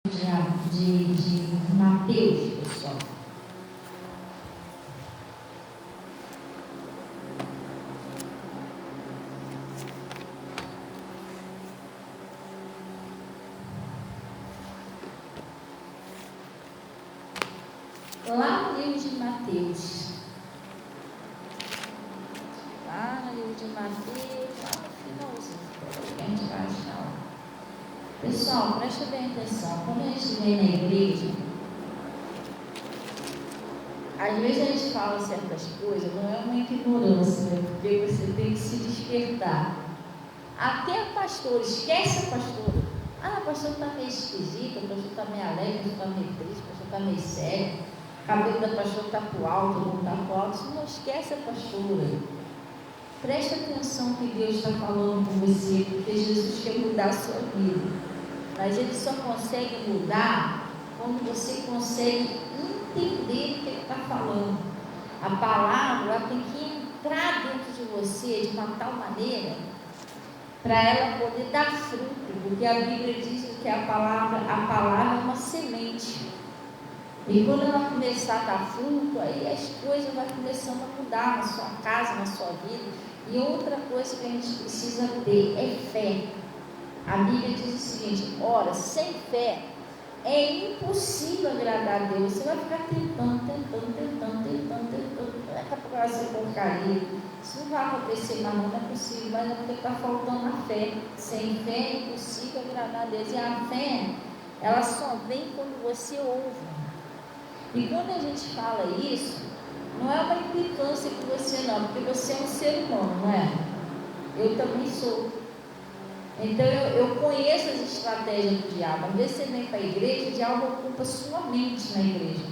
de Mateus, pessoal. Lá no livro de Mateus. Lá no livro de Mateus, lá no finalzinho, que a gente vai achar lá. Pessoal, presta bem atenção. Quando a gente vem na igreja, às vezes a gente fala certas coisas, não é uma ignorância, porque você tem que se despertar. Até a pastora, esquece a pastora. Ah, a pastora está meio esquisita, a pastora está meio alegre, a pastora está meio triste, a pastora está meio séria, o cabelo da pastora está para o alto, não está para o alto. Você não esquece a pastora. Preste atenção no que Deus está falando com você, porque Jesus quer mudar a sua vida. Mas Ele só consegue mudar quando você consegue entender o que Ele está falando. A palavra ela tem que entrar dentro de você de uma tal maneira para ela poder dar fruto, porque a Bíblia diz que a palavra é uma semente. E quando ela começar a dar fruto, aí as coisas vão começando a mudar na sua casa, na sua vida. E outra coisa que a gente precisa ter é fé. A Bíblia diz o seguinte: ora, sem fé é impossível agradar a Deus. Você vai ficar tentando. Daqui a pouco vai ser porcaria. Isso não vai acontecer, mas não é possível. Mas é porque está faltando a fé. Sem fé é impossível agradar a Deus. E a fé, ela só vem quando você ouve. E quando a gente fala isso, não é uma implicância com você não, porque você é um ser humano, não é? Eu também sou. Então eu conheço as estratégias do diabo. Às vezes você vem para a igreja, o diabo ocupa sua mente na igreja.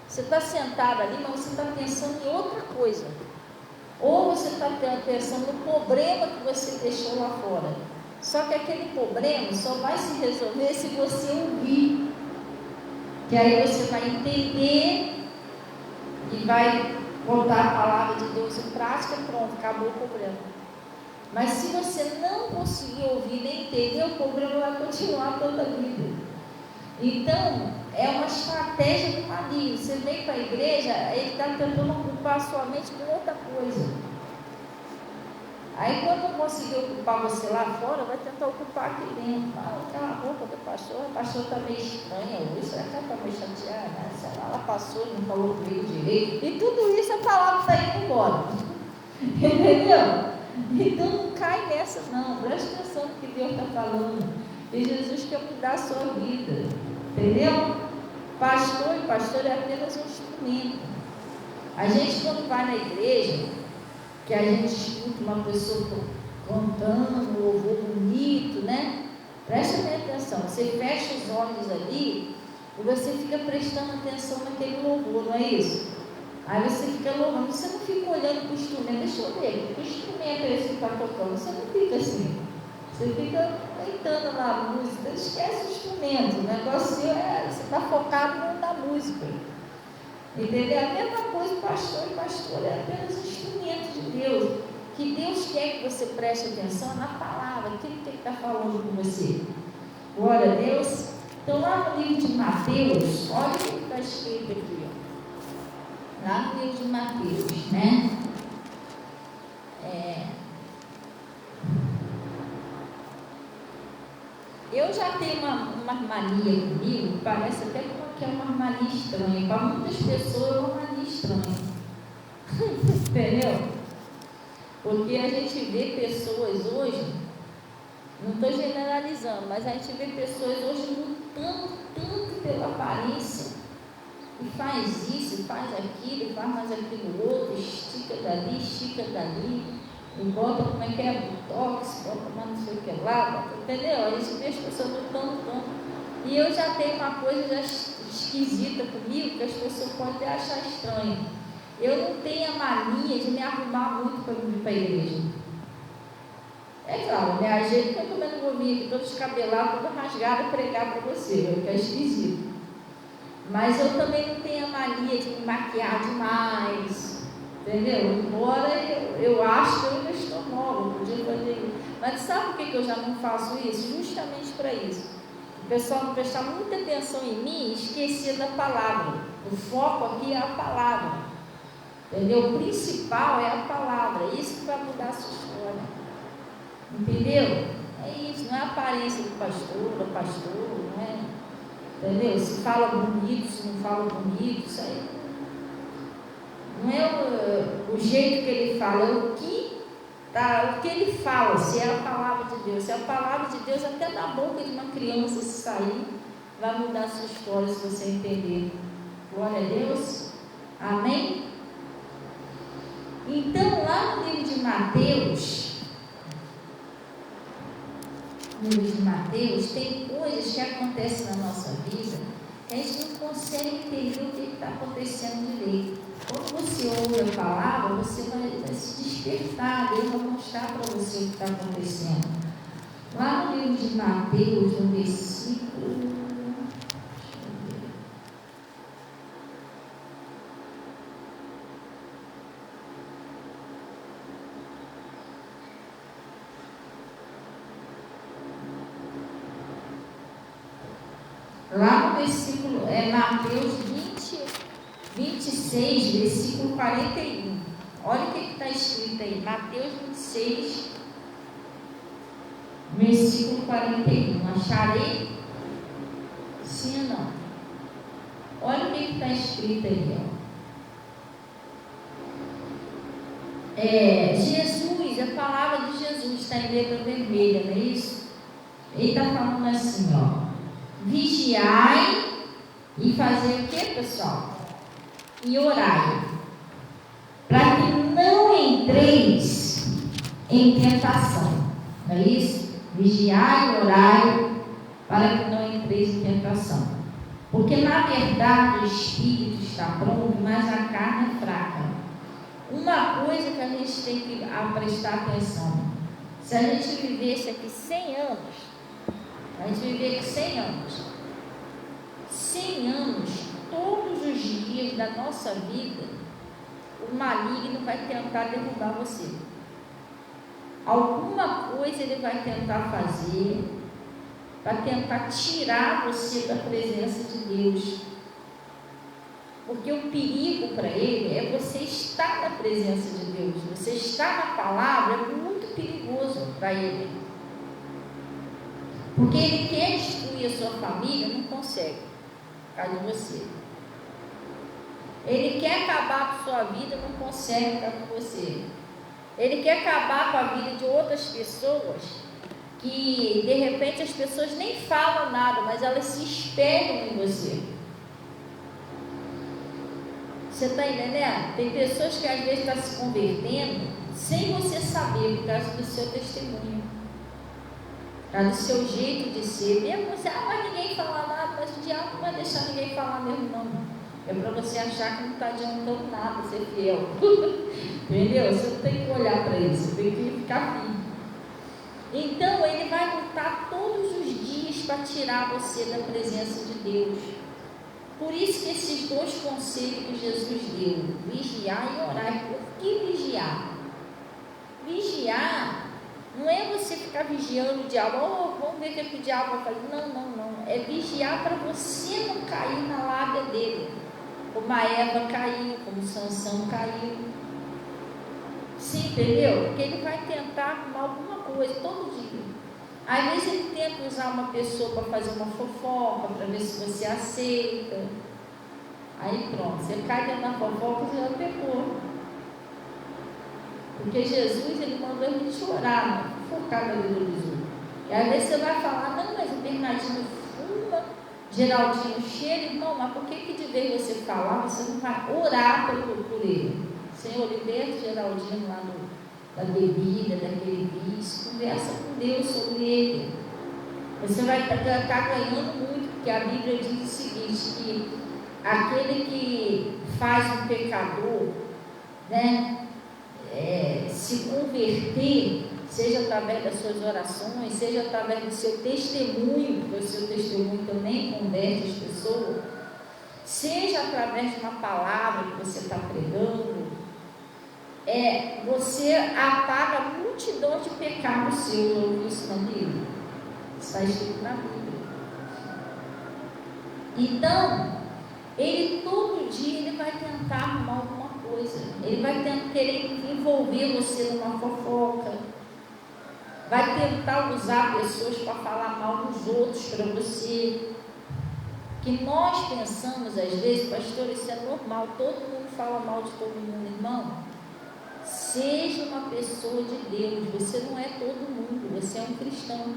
Você está sentado ali, mas você está pensando em outra coisa. Ou você está pensando no problema que você deixou lá fora. Só que aquele problema só vai se resolver se você ouvir. Que aí você vai entender e vai botar a palavra de Deus em prática, pronto, acabou o problema. Mas se você não conseguir ouvir nem entender, o problema vai continuar toda a vida. Então, é uma estratégia do maligno. Você vem para a igreja, ele está tentando ocupar a sua mente com outra coisa. Aí, quando não conseguir ocupar você lá fora, vai tentar ocupar aqui dentro. Ah, aquela roupa do pastor, a pastora está meio estranha hoje, será que ela está meio chateada? Sei lá, ela passou e não falou comigo direito. E tudo isso a palavra está indo embora. Entendeu? Então não cai nessa não, preste atenção no que Deus está falando. E Jesus quer mudar a sua vida, entendeu? Pastor e pastor é apenas um instrumento. A gente quando vai na igreja, que a gente escuta uma pessoa cantando, um louvor bonito, né? Preste bem atenção, você fecha os olhos ali e você fica prestando atenção naquele louvor, não é isso? Aí você fica louvando, você não fica olhando para o instrumento, deixa eu ver, que instrumento é esse que está tocando? Você não fica assim, você fica deitando na música, esquece o instrumento, o negócio você está focado na música, entendeu? A mesma coisa, pastor e pastora, é apenas instrumento de Deus, que Deus quer que você preste atenção na palavra, o que Ele está falando com você. Glória a Deus. Então lá no livro de Mateus, olha o que está escrito aqui, ó. Lá no livro de Mateus, né? Eu já tenho uma mania comigo, parece até que é uma mania estranha. Para muitas pessoas é uma mania estranha. Entendeu? Porque a gente vê pessoas hoje, não estou generalizando, mas a gente vê pessoas hoje lutando tanto pela aparência. E faz isso, faz aquilo, faz mais aquilo outro, estica dali, e bota como é que é, botox, bota mais não sei o que lá, bota, entendeu? A gente vê as pessoas lutando tanto. E eu já tenho uma coisa já esquisita comigo, que as pessoas podem até achar estranho. Eu não tenho a mania de me arrumar muito para vir para a igreja. É claro, me ajeito porque eu também não vou vir aqui todo descabelado, toda rasgada, pregar para você, que é esquisito. Mas eu também não tenho a mania de me maquiar demais, entendeu? Embora eu acho que eu ainda estou nova, eu podia fazer isso. Mas sabe por que eu já não faço isso? Justamente para isso. O pessoal não prestar muita atenção em mim e esquecer da palavra. O foco aqui é a palavra. Entendeu? O principal é a palavra. Isso que vai mudar a sua história. Entendeu? É isso, não é a aparência do pastor, não é? Entendeu? Se fala bonito, se não fala bonito, isso aí não é o jeito que ele fala, é o que ele fala, se é a palavra de Deus. Se é a palavra de Deus, até da boca de uma criança, se sair, vai mudar a sua história, se você entender. Glória a Deus. Amém? Então, lá no livro de Mateus, tem coisas que acontecem na nossa vida que a gente não consegue entender o que está acontecendo direito. Quando você ouve a palavra, você vai se despertar, Deus vai mostrar para você o que está acontecendo. Lá no livro de Mateus, no versículo... Lá no versículo, Mateus 26, versículo 41. Olha o que está escrito aí, Mateus 26, versículo 41. Acharei? Sim ou não? Olha o que está escrito aí, Jesus, a palavra de Jesus está em letra vermelha, não é isso? Ele está falando assim, vigiai e fazer o que, pessoal? E orai, para que não entreis em tentação. Não é isso? Vigiai e orai, para que não entreis em tentação. Porque na verdade o espírito está pronto, mas a carne é fraca. Uma coisa que a gente tem que prestar atenção: se a gente vivesse aqui 100 anos, a gente viver aqui 100 anos, 100 anos, todos os dias da nossa vida, o maligno vai tentar derrubar você. Alguma coisa ele vai tentar fazer para tentar tirar você da presença de Deus. Porque o perigo para ele é você estar na presença de Deus. Você estar na palavra é muito perigoso para ele. Porque ele quer destruir a sua família, não consegue, por causa de você. Ele quer acabar com a sua vida, não consegue ficar com você. Ele quer acabar com a vida de outras pessoas, que de repente as pessoas nem falam nada, mas elas se espelham em você. Você está entendendo? Tem pessoas que às vezes estão se convertendo sem você saber, por causa do seu testemunho, por causa do seu jeito de ser. Mesmo você, mas ninguém fala nada, mas o diabo não vai deixar ninguém falar mesmo, não. É para você achar que não está adiantando nada ser fiel. Entendeu? Você não tem que olhar para isso, você tem que ficar firme. Então ele vai lutar todos os dias para tirar você da presença de Deus. Por isso que esses dois conselhos que Jesus deu, vigiar e orar. Por que vigiar? Vigiar não é você ficar vigiando o diabo, vamos ver o que o diabo vai fazer. Não. É vigiar para você não cair na lábia dele. Como a Eva caiu, como Sansão caiu. Sim, entendeu? Porque ele vai tentar arrumar alguma coisa todo dia. Às vezes ele tenta usar uma pessoa para fazer uma fofoca, para ver se você aceita. Aí pronto, você cai dentro da fofoca, você já pecou. Porque Jesus, ele mandou a gente orar, não focar na vida dos outros. E às vezes você vai falar, não, mas o Bernardinho fuma, Geraldinho cheira, irmão, mas por que de vez você falar, você não vai orar por ele? Senhor, liberta Geraldinho lá da bebida, daquele vício, conversa com Deus sobre ele. Você vai estar ganhando muito, porque a Bíblia diz o seguinte, que aquele que faz um pecador, né, se converter, seja através das suas orações, seja através do seu testemunho, porque o seu testemunho também converte as pessoas, seja através de uma palavra que você está pregando, você apaga a multidão de pecados seus. Eu ouvi isso na Bíblia, está escrito na Bíblia. Então, ele todo dia ele vai tentar arrumar alguma coisa. Ele vai querer envolver você numa fofoca. Vai tentar usar pessoas para falar mal dos outros para você. Que nós pensamos às vezes, pastor, isso é normal, todo mundo fala mal de todo mundo, irmão. Seja uma pessoa de Deus, você não é todo mundo, você é um cristão.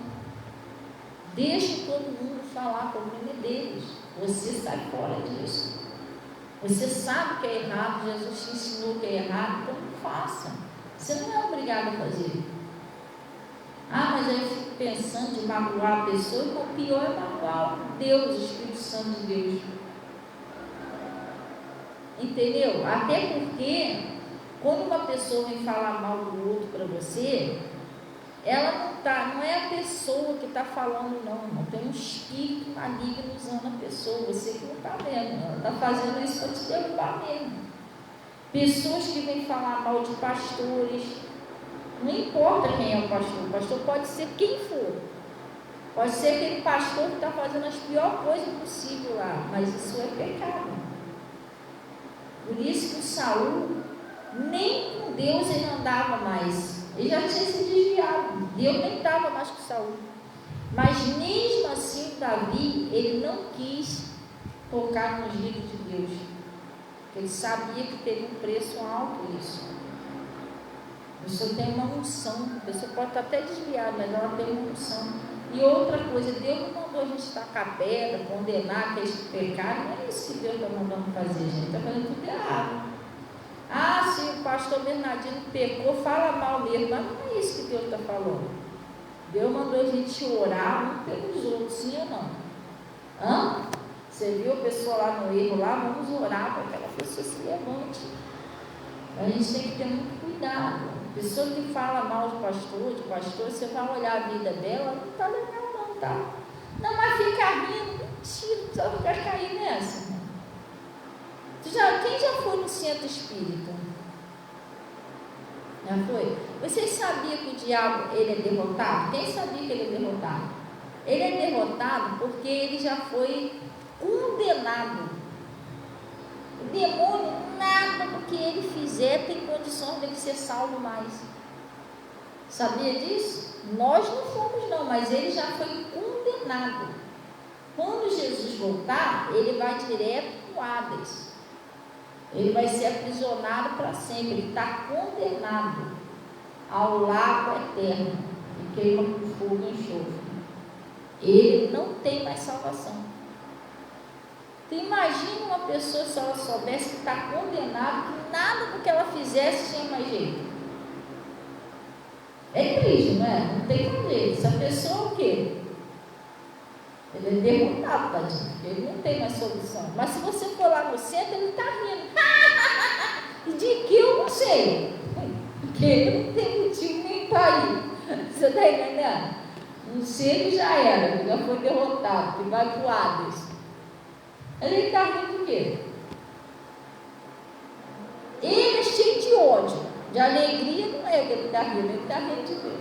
Deixe todo mundo falar como nome deles, você sai fora disso. Você sabe que é errado, Jesus te ensinou que é errado, então não faça. Você não é obrigado a fazer. Ah, mas aí eu fico pensando de magoar a pessoa, então o pior é magoar Deus, o Espírito Santo de Deus. Entendeu? Até porque, quando uma pessoa vem falar mal do outro para você, ela não é a pessoa que está falando, não. Tem um espírito maligno usando a pessoa, você que não está vendo. Ela está fazendo isso para te derrubar mesmo. Pessoas que vêm falar mal de pastores. Não importa quem é o pastor pode ser quem for. Pode ser aquele pastor que está fazendo as piores coisas possíveis lá, mas isso é pecado. Por isso que o Saul, nem com Deus ele andava mais. Ele já tinha se desviado. Deus nem estava mais com Saul. Mas mesmo assim, Davi, ele não quis tocar nos livros de Deus. Porque ele sabia que teria um preço alto isso. A pessoa tem uma unção, a pessoa pode estar até desviada, mas ela tem uma unção. E outra coisa, Deus não mandou a gente tacar pedra, condenar aqueles que pecaram, não é isso que Deus está mandando fazer, gente, está fazendo tudo errado. Ah, se o pastor Bernardino pecou, fala mal mesmo, mas não é isso que Deus está falando. Deus mandou a gente orar um pelos outros, sim ou não? Hã? Você viu a pessoa lá no erro, lá, vamos orar para que aquela pessoa se levante. A gente tem que ter muito cuidado. Pessoa que fala mal de pastor, você vai olhar a vida dela, não está legal não, tá? Não, mas fica rindo, mentira, só vai cair nessa. Quem já foi no centro espírita? Já foi? Vocês sabiam que o diabo ele é derrotado? Quem sabia que ele é derrotado? Ele é derrotado porque ele já foi condenado. O demônio, nada do que ele fizer tem condições dele ser salvo mais. Sabia disso? Nós não fomos não, mas ele já foi condenado. Quando Jesus voltar, ele vai direto para o Hades. Ele vai ser aprisionado para sempre. Ele está condenado ao lago eterno, que queima com fogo e enxofre. Ele não tem mais salvação. Então, imagina uma pessoa, se ela soubesse que está condenada, que nada do que ela fizesse tinha mais jeito. É triste, não é? Não tem mais jeito. Essa pessoa o quê? Ele é derrotado, tadinho. Ele não tem mais solução. Mas se você for lá no centro, ele está rindo. E de que eu não sei. Porque ele não tem motivo nem para ir. Você está entendendo? Não sei, ele já era, ele já foi derrotado, ele vai para o Hades. Ele está rindo do quê? Ele é cheio de ódio, de alegria, não é que ele está rindo, ele está rindo de quê?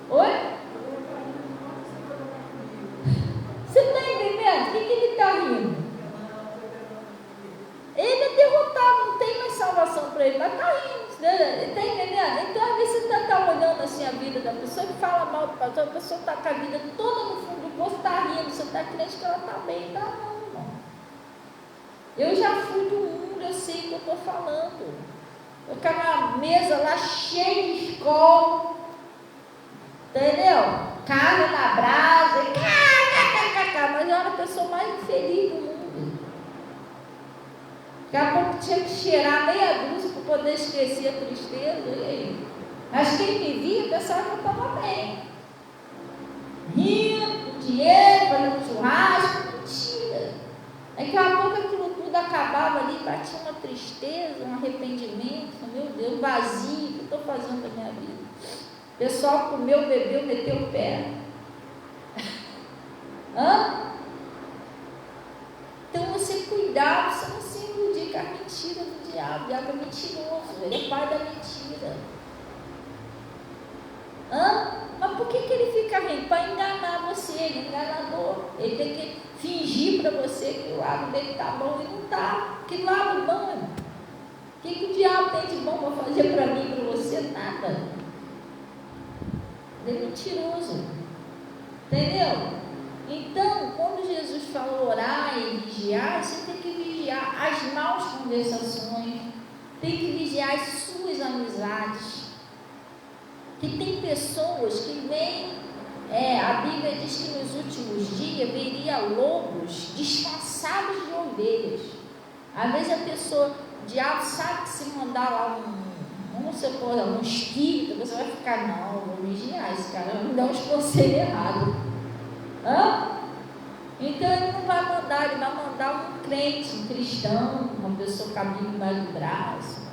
Oi? Você está entendendo? O que ele está rindo? Ele é derrotado, não tem mais salvação para ele, mas está rindo, está entendendo? Então, às vezes você está olhando assim a vida da pessoa que fala mal do pastor, a pessoa está com a vida toda no fundo do poço, está rindo, você está crente que ela está bem, está não. Eu já fui do mundo, eu sei o que eu estou falando. Eu ficava na mesa lá cheia de escola, entendeu? Carne na brasa, mas eu era a pessoa mais infeliz do mundo. Daqui a pouco tinha que cheirar meia dúzia para poder esquecer a tristeza. E aí? Mas quem me via pensava que eu estava bem. Rindo, com dinheiro, fazendo churrasco, mentira. Daqui a pouco aquilo tudo acabava ali, batia uma tristeza, um arrependimento, meu Deus, vazio, o que eu estou fazendo da minha vida? O pessoal comeu, bebeu, meteu o pé. Hã? Então você cuidar, você não se iludir com a mentira do diabo. O diabo é mentiroso, ele é pai da mentira. Hã? Mas por que ele fica rindo? Para enganar você, ele é enganador. Ele tem que fingir para você que o lado dele está bom e não está. Que lado bom, irmão? O que o diabo tem de bom para fazer para mim e para você? Nada. Ele é mentiroso. Entendeu? Então, quando Jesus falou orar e vigiar, você tem que vigiar as maus conversações, tem que vigiar as suas amizades. Que tem pessoas que vêm, a Bíblia diz que nos últimos dias viria lobos disfarçados de ovelhas. Às vezes a pessoa, o diabo sabe que se mandar lá um espírito, você vai ficar, não, vou vigiar, esse cara não dá uns conselhos errados. Então ele não vai mandar, ele vai mandar um crente, um cristão, uma pessoa com a Bíblia embaixo do braço,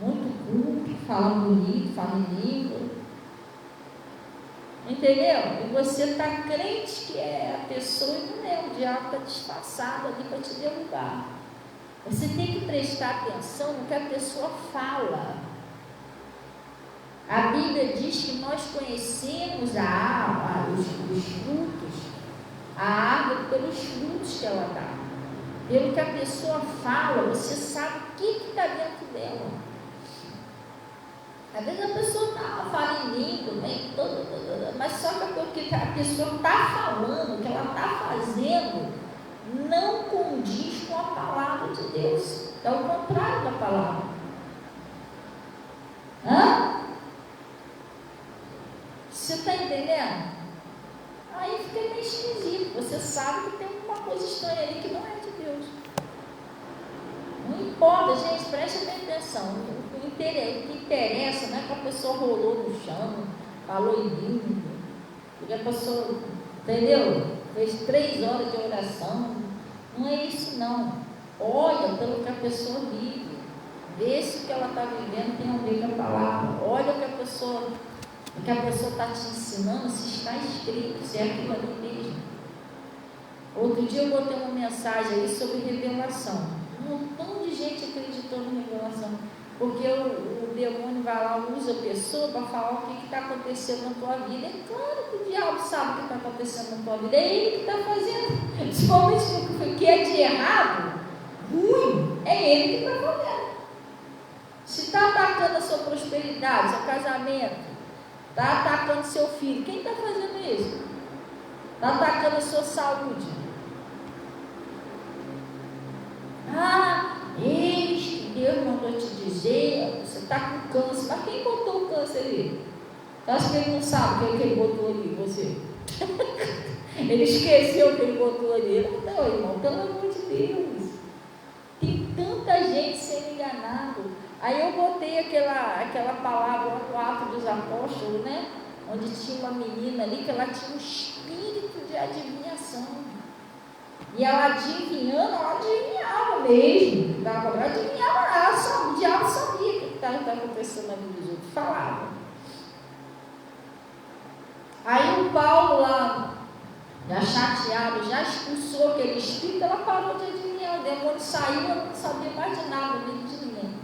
muito culto, fala bonito, fala em língua. Entendeu? E você está crente que é a pessoa e não é, o diabo está disfarçado ali para te derrubar. Você tem que prestar atenção no que a pessoa fala. A Bíblia diz que nós conhecemos os frutos, a árvore pelos frutos que ela dá. Pelo que a pessoa fala, você sabe o que está dentro dela. Às vezes a pessoa fala em língua, mas só que o que a pessoa está falando, o que ela está fazendo, não condiz com a palavra de Deus. É o contrário da palavra. Você está entendendo? Aí fica meio esquisito. Você sabe que tem alguma coisa estranha ali que não é de Deus. Não importa, gente, preste bem atenção. O que interessa não é que a pessoa rolou no chão, falou em língua, porque a pessoa, entendeu? Fez 3 horas de oração. Não é isso, não. Olha pelo que a pessoa vive. Vê se o que ela está vivendo tem a ver com a palavra. Olha o que a pessoa está te ensinando, se está escrito, se é aquilo ali mesmo. Outro dia eu botei uma mensagem aí sobre revelação. Um montão de gente acreditou na revelação, porque o demônio vai lá, usa a pessoa para falar o que está acontecendo na tua vida. É claro que o diabo sabe o que está acontecendo na tua vida, é ele que está fazendo. Principalmente o que é de errado, ruim, é ele que está fazendo. Se está atacando a sua prosperidade, seu casamento, está atacando seu filho, quem está fazendo isso? Está atacando a sua saúde. Eis que Deus mandou te dizer, você está com câncer, mas quem botou o câncer ali? Eu acho que ele não sabe o que ele botou ali, você. Ele esqueceu o que ele botou ali. Não, irmão, pelo amor de Deus. Tem tanta gente sendo enganado. Aí eu botei aquela palavra no Atos dos Apóstolos, né? Onde tinha uma menina ali que ela tinha um espírito de adivinhação. E ela adivinhando, ela adivinhava mesmo. Ela adivinhava, o diabo sabia o que estava acontecendo na vida dos outros, falava. Aí o Paulo lá, já chateado, já expulsou aquele espírito, ela parou de adivinhar. O demônio saiu, ela não sabia mais de nada, nem de ninguém.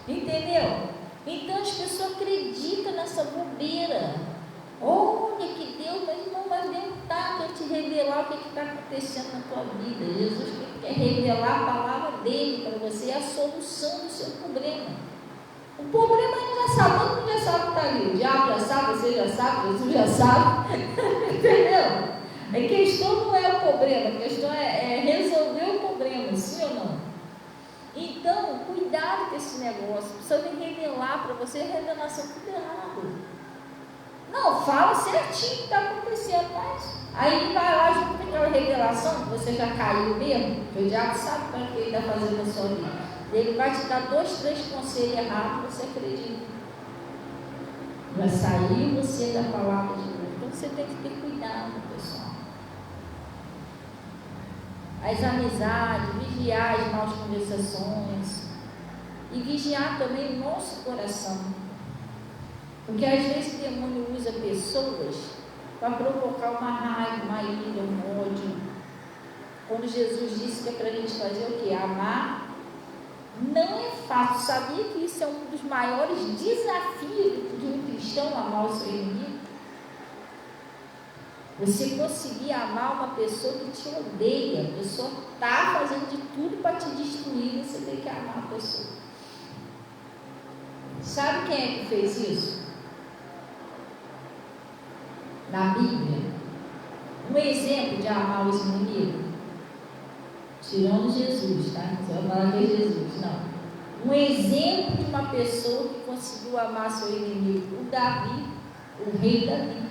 Entendeu? Então as pessoas acreditam nessa bobeira. Olha que Deus, mas Deus quer te revelar o que está acontecendo na tua vida. Jesus quer revelar a palavra dele para você, é a solução do seu problema. O problema ele já sabe, todo mundo já sabe que está ali. O diabo já sabe, você já sabe, Jesus já sabe. Entendeu? A questão não é o problema, a questão é resolver o problema, sim ou não? Então, cuidado com esse negócio. Precisa me revelar para você a revelação tudo errado. Não, fala certinho o que está acontecendo, mas aí vai lá junto com aquela revelação que você já caiu mesmo, que o diabo sabe para que ele está fazendo na sua vida. Ele vai te dar 2, 3 conselhos errados, você acredita. Vai sair você da palavra de Deus. Então você tem que ter cuidado, pessoal. As amizades, vigiar as maus conversações e vigiar também o nosso coração. Porque às vezes o demônio usa pessoas para provocar uma raiva, uma ira, um ódio. Quando Jesus disse que é para a gente fazer o quê? Amar, não é fácil. Sabia que isso é um dos maiores desafios de um cristão, amar o seu inimigo? Você conseguir amar uma pessoa que te odeia, a pessoa está fazendo de tudo para te destruir, você tem que amar a pessoa. Sabe quem é que fez isso? Na Bíblia. Um exemplo de amar os inimigos. Tirando Jesus, tá? Você vai falar que é Jesus, não. Um exemplo de uma pessoa que conseguiu amar seu inimigo, o Davi, o rei Davi.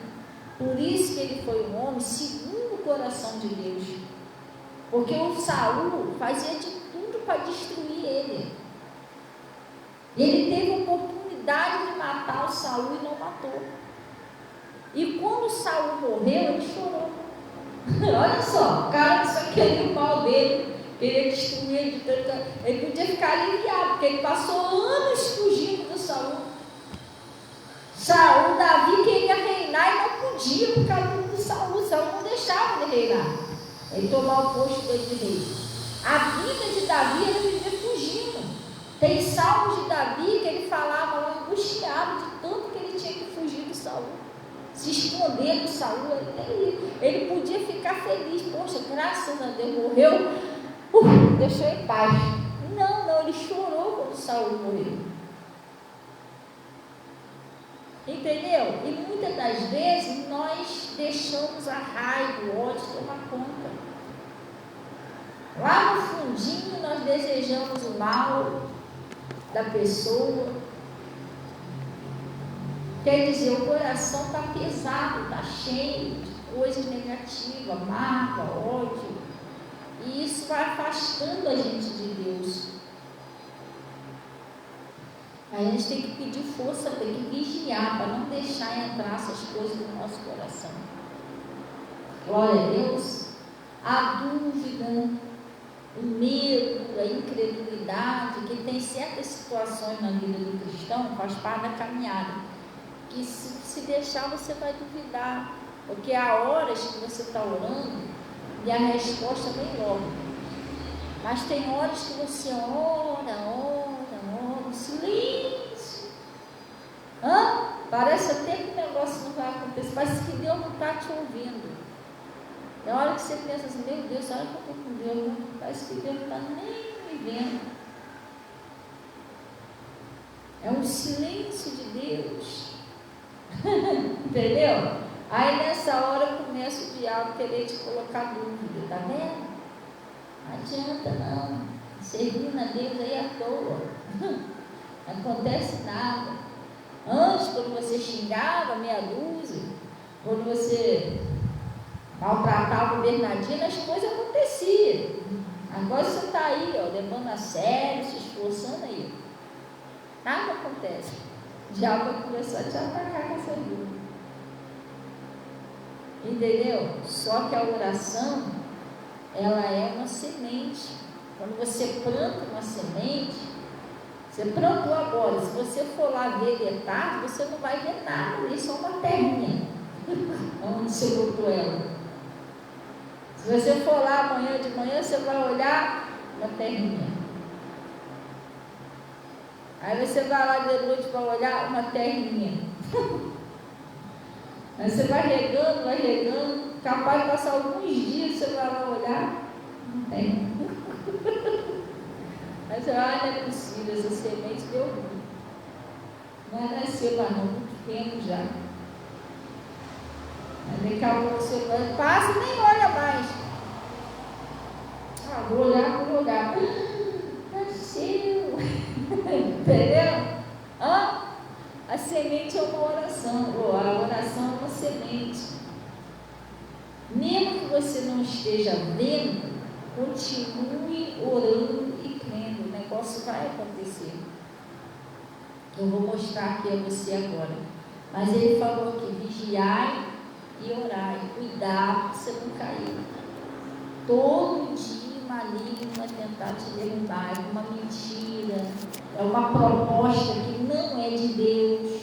Por isso que ele foi um homem segundo o coração de Deus. Porque o Saul fazia de tudo para destruir ele. Ele teve a oportunidade de matar o Saul e não matou. E quando o Saul morreu, ele chorou. Olha só, o cara só queria o mal dele, queria destruir ele de tanto. Ele podia ficar aliviado, porque ele passou anos fugindo do Saul. Davi queria reinar e não podia por causa do Saul. Saul não deixava ele reinar. Ele tomar o posto dele de rei. A vida de Davi era viver fugindo. Tem salmos de Davi que ele falava lá angustiado de tanto que ele tinha que fugir do Saul. Se esconder do Saul. Ele podia ficar feliz. Poxa, graças a Deus, morreu. Deixou em paz. Não, ele chorou quando Saul morreu. Entendeu? E muitas das vezes nós deixamos a raiva, o ódio tomar conta. Lá no fundinho nós desejamos o mal da pessoa. Quer dizer, o coração está pesado, está cheio de coisas negativas, mágoa, ódio. E isso vai afastando a gente de Deus. Aí a gente tem que pedir força, tem que vigiar para não deixar entrar essas coisas no nosso coração. Glória a Deus. A dúvida, o medo, a incredulidade, que tem certas situações na vida do cristão, faz parte da caminhada, que se deixar você vai duvidar, porque há horas que você está orando e a resposta vem logo. Mas tem horas que você ora, silêncio. Parece até que o negócio não vai acontecer, parece que Deus não está te ouvindo. Na hora que você pensa assim, meu Deus, olha que eu estou com Deus, parece que Deus não está nem me vendo. É um silêncio de Deus. Entendeu? Aí nessa hora começa o diabo querer te colocar dúvida, tá vendo? Não adianta não, servindo a Deus aí à toa. Não acontece nada. Antes, quando você xingava meia dúzia, quando você maltratava o Bernardino, as coisas aconteciam. Agora você está aí, levando a sério, se esforçando aí. Nada acontece. O diabo vai começar a te atacar com essa dúvida. Entendeu? Só que a oração, ela é uma semente. Quando você planta uma semente, você plantou agora, se você for lá ver de tarde, você não vai ver nada, isso é uma terrinha, onde você botou ela. Se você for lá amanhã de manhã, você vai olhar uma terrinha. Aí você vai lá de noite para olhar uma terrinha. Aí você vai regando, capaz de passar alguns dias, você vai lá olhar, não tem. Aí você vai, não é possível, essa semente deu ruim. Não vai nascer mais não, muito tempo já. Aí daqui a pouco você vai, passa e nem olha mais. Vou olhar. Nasceu. Entendeu? A semente é uma oração, a oração é uma semente. Mesmo que você não esteja vendo, continue orando e crendo, o negócio vai acontecer. Eu vou mostrar aqui a você agora. Mas ele falou aqui, vigiai e orai, cuidado para você não cair. Todo dia o maligno vai tentar te derrubar, é uma mentira, é uma proposta que não é de Deus.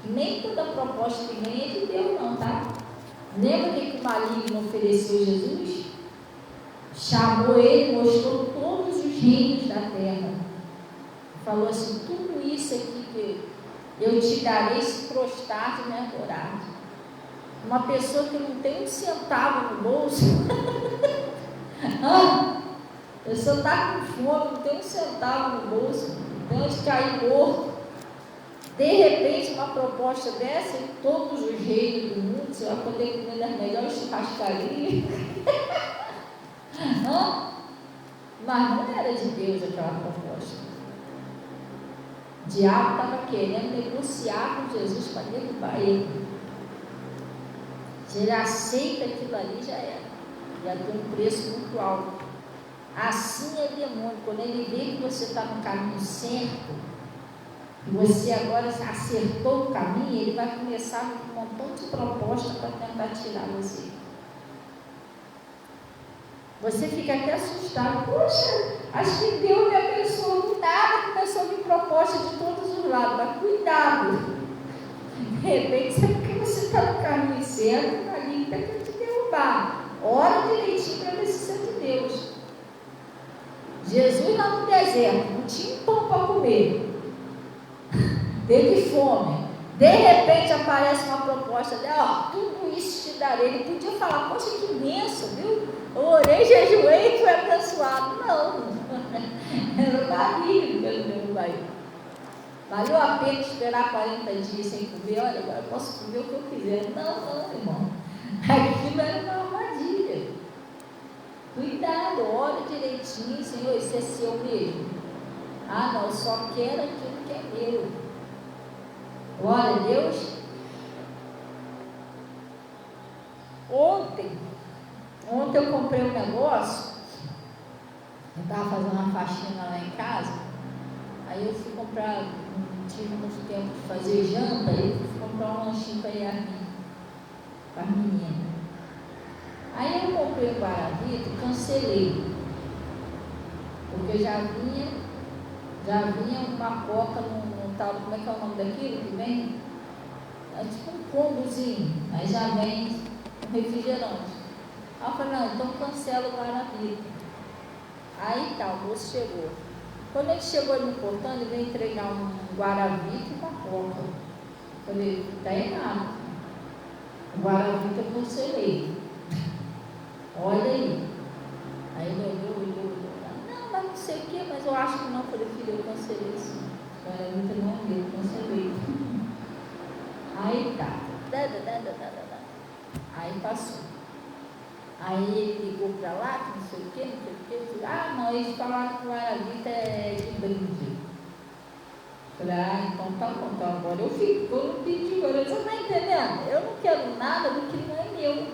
Nem toda proposta que vem é de Deus não, tá? Lembra que o maligno ofereceu Jesus? Chamou ele, mostrou todos os reinos da terra. Falou assim, tudo isso aqui que eu te darei se prostrar e me adorar. Uma pessoa que não tem um centavo no bolso. A pessoa está com fome, não tem um centavo no bolso, tem onde cair morto. De repente, uma proposta dessa, em todos os reinos do mundo, você vai poder comer nas melhores churrascarias. Mas não era de Deus aquela proposta. O diabo estava querendo negociar com Jesus para derrubar ele. Se ele aceita aquilo ali, já era. Já tem um preço muito alto. Assim é demônio. Quando ele vê que você está no caminho certo, e você agora acertou o caminho, ele vai começar com um montão de propostas para tentar tirar você. Você fica até assustado. Poxa, acho que Deus me abençoou. Do nada começou a vir proposta de todos os lados. Mas cuidado. De repente, porque você está no caminho certo, ali está querendo te derrubar. Ora direitinho para ver se é de Deus. Jesus lá no deserto, não tinha pão para comer. Teve fome. De repente aparece uma proposta dela, tudo isso te darei. Ele podia falar, poxa, que bênção, viu? Eu orei, jejuei e fui abençoado. Não. Era um barulho pelo meu pai. Valeu a pena esperar 40 dias sem comer? Olha, agora eu posso comer o que eu quiser. Não, irmão. Aquilo era uma armadilha. Cuidado, olha direitinho, Senhor, isso é seu mesmo. Não, eu só quero aquilo que é meu. Glória a Deus. Ontem eu comprei um negócio. Eu estava fazendo uma faxina lá em casa. Aí eu fui comprar, não tive muito tempo de fazer janta. Aí eu fui comprar um lanchinho para Yasmin, para a menina. Aí eu comprei um Guaravita e cancelei. Porque já vinha uma coca no tal, como é que é o nome daquilo que vem? É tipo um combozinho, aí já vem um refrigerante. Aí eu falei, não, então cancela o Guaravita. Aí tá, o moço chegou. Quando ele chegou ali no portão, ele veio entregar um Guaravita e uma coca. Eu falei, tá errado. O Guaravita eu cancelei. Olha aí. Aí ele olhou. Não, mas não sei o que, mas eu acho que não. Eu falei, filho, eu cancelei sim. O Guaravita não é meu, eu cancelei. Aí tá. Aí passou. Aí ele ligou para lá, que não sei o que. Não, eles falaram que o Guaravita é de brinde. Falei, então tá bom, então agora eu fico, eu não pedi agora. Você está entendendo? Eu não quero nada do que não é meu.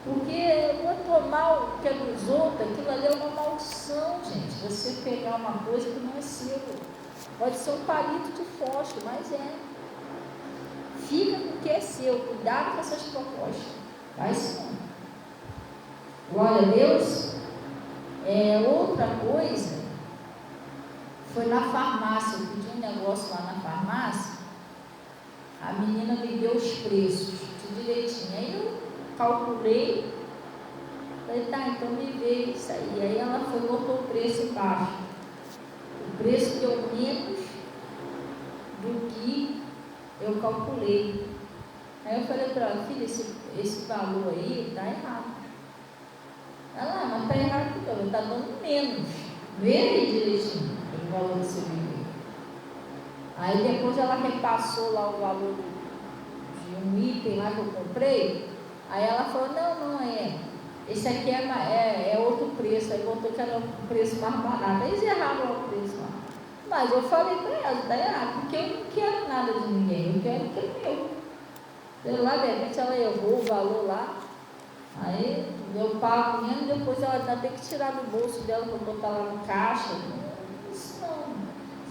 Porque eu vou tomar o que é dos outros, aquilo ali é uma maldição, gente. Você pegar uma coisa que não é seu. Pode ser um palito de fósforo, mas é. Fica com o que é seu, cuidado com essas propostas. Vai sim. Glória a Deus. Outra coisa, foi na farmácia. Eu pedi um negócio lá na farmácia. A menina me deu os preços, tudo direitinho. Aí eu calculei, falei, tá, então me veio isso aí. Aí ela foi e botou o preço embaixo. O preço deu menos do que eu calculei. Aí eu falei para ela, filha, esse valor aí está errado. Ela, mas está errado porque está dando menos. Vê aí direitinho o valor que você vendeu. Aí depois ela repassou lá o valor de um item lá que eu comprei. Aí ela falou, não, esse aqui é outro preço. Aí botou que era um preço mais barato. Aí eles erraram lá o preço lá. Mas eu falei para ela, está errado, porque eu não quero nada de ninguém, eu quero o que é meu. Sei lá, de repente ela errou o valor lá. Aí eu pago mesmo, depois ela ainda tem que tirar do bolso dela para botar lá no caixa. Isso não.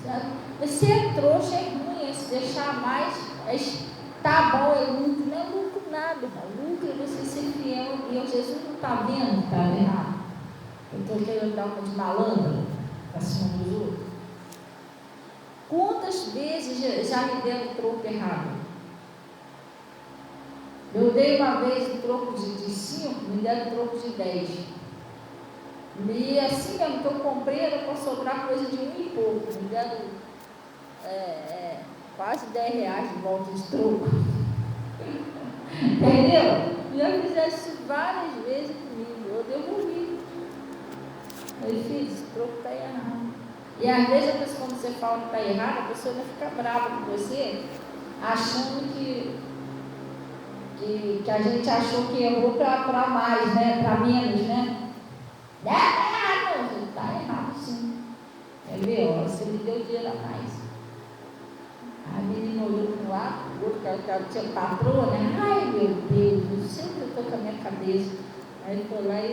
Sabe? Você é trouxa, é ruim, se deixar mais, tá bom, é lucro, não é lucro nada, irmão. Lucro é você ser fiel a Deus. Jesus não está vendo que está errado. Eu estou querendo dar uma de malandro para cima dos outros. Quantas vezes já me deram troco errado? Eu dei uma vez um troco de 5, me deram troco de 10. E assim mesmo que eu comprei, era para sobrar coisa de 1 e pouco. Me deram quase R$10 de volta de troco. Entendeu? Já fizeram isso várias vezes comigo, eu devolvi. Eu fiz, esse troco está errado. E às vezes a pessoa, quando você fala que está errado, a pessoa vai ficar brava com você, achando que a gente achou que errou para mais, né? Para menos, né? Não, está errado, não, está errado sim. Entendeu? Você me deu dinheiro a mais. A menina olhou para um lado, o outro, que ela tinha patroa, né? Ai meu Deus, eu sempre estou com a minha cabeça. Aí foi lá e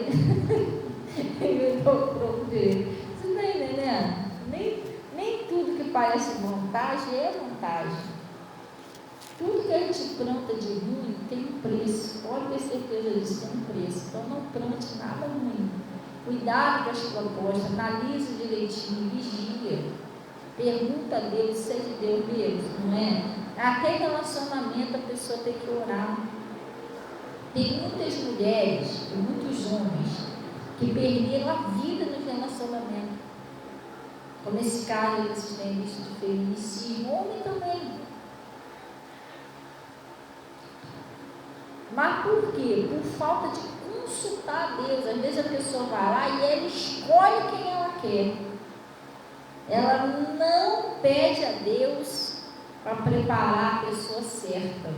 ele dobrou dele. Você está entendendo? Nem tudo que parece vantagem é vantagem. Tudo que a gente planta de ruim tem um preço. Pode ter certeza disso, tem um preço. Então não plante nada ruim. Cuidado com as propostas, analise direitinho, vigia. Pergunta a Deus se é de Deus mesmo, não é? Até relacionamento a pessoa tem que orar. Tem muitas mulheres e muitos homens que perderam a vida no relacionamento. Como esse caso que vocês têm visto de feminicídio, homem também. Mas por quê? Por falta de consultar a Deus. Às vezes a pessoa vai lá e ela escolhe quem ela quer. Ela não pede a Deus para preparar a pessoa certa.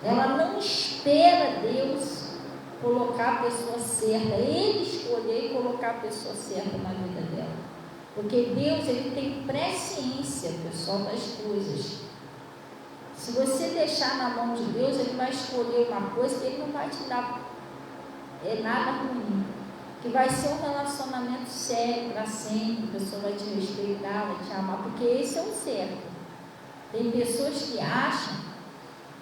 Ela não espera Deus colocar a pessoa certa. Ele escolher e colocar a pessoa certa na vida dela. Porque Deus, ele tem presciência, pessoal, das coisas. Se você deixar na mão de Deus, ele vai escolher uma coisa que ele não vai te dar nada ruim. Que vai ser um relacionamento sério para sempre, a pessoa vai te respeitar, vai te amar, porque esse é o certo. Tem pessoas que acham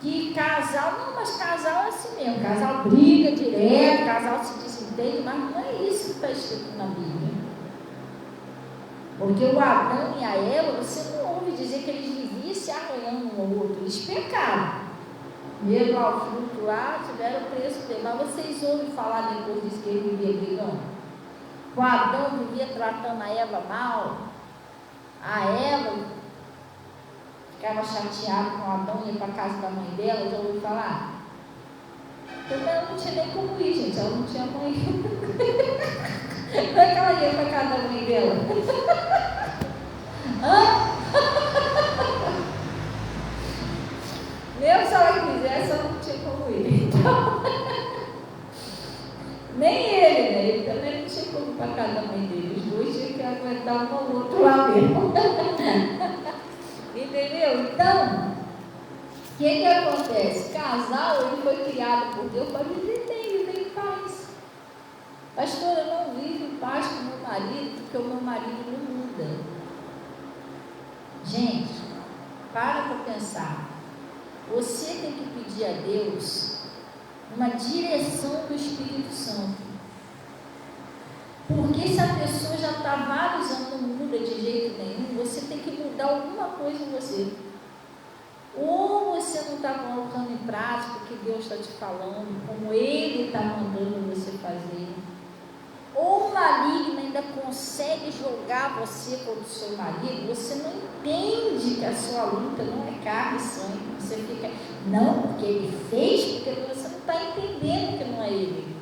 que casal, não, mas casal é assim mesmo, casal briga direto, casal se desentende, mas não é isso que está escrito na Bíblia. Porque o Adão e a Eva, você não ouve dizer que eles viviam se arranhando um ao outro, eles pecaram. Mesmo ao fruto lá, tiveram o preço dele. Mas vocês ouvem falar depois disso que ele vivia brigando? O Adão vivia tratando a Eva mal, a Eva ficava chateada com o Adão, ia para a casa da mãe dela, já ouviu falar? Então ela não tinha nem como ir, gente, ela não tinha mãe. Como é que ela ia para a casa da mãe dela? Hã? Mesmo se ela quisesse, ela não tinha como ir. Então, nem ele, né? Ele também não tinha como ir para a casa da mãe dele. Os dois tinham que aguentar um ao outro lá mesmo. Entendeu? Então, o que acontece? Casal, ele foi criado por Deus para viver em paz. Pastor, eu não vivo em paz com meu marido, porque o meu marido não muda. Gente, para pensar. Você tem que pedir a Deus uma direção do Espírito Santo. Porque se a pessoa já está vários anos não muda de jeito nenhum, você tem que mudar alguma coisa em você. Ou você não está colocando em prática o que Deus está te falando, como Ele está mandando você fazer. Ou o maligno ainda consegue jogar você contra o seu marido, você não entende que a sua luta não é carne e sangue. Você fica, não, porque ele fez, porque você não está entendendo que não é ele.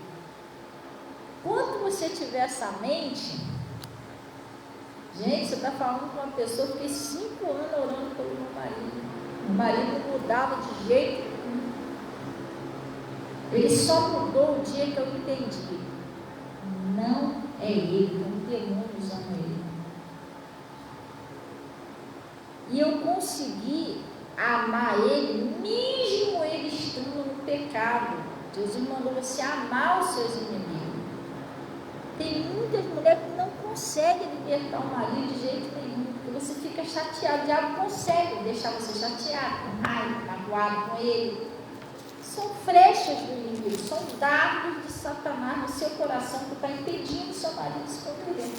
Quando você tiver essa mente, gente, você está falando com uma pessoa que fez 5 anos orando pelo meu marido. O marido não mudava de jeito nenhum. Ele só mudou o dia que eu entendi. Não é ele, um demônio usando ele. E eu consegui amar ele, mesmo ele estando no pecado. Jesus mandou você amar os seus inimigos. Tem muitas mulheres que não conseguem libertar o marido de jeito nenhum, porque você fica chateado. O diabo consegue deixar você chateado, com raiva, magoado com ele. São flechas do inimigo, são dardos de Satanás no seu coração que está impedindo o seu marido de se converter.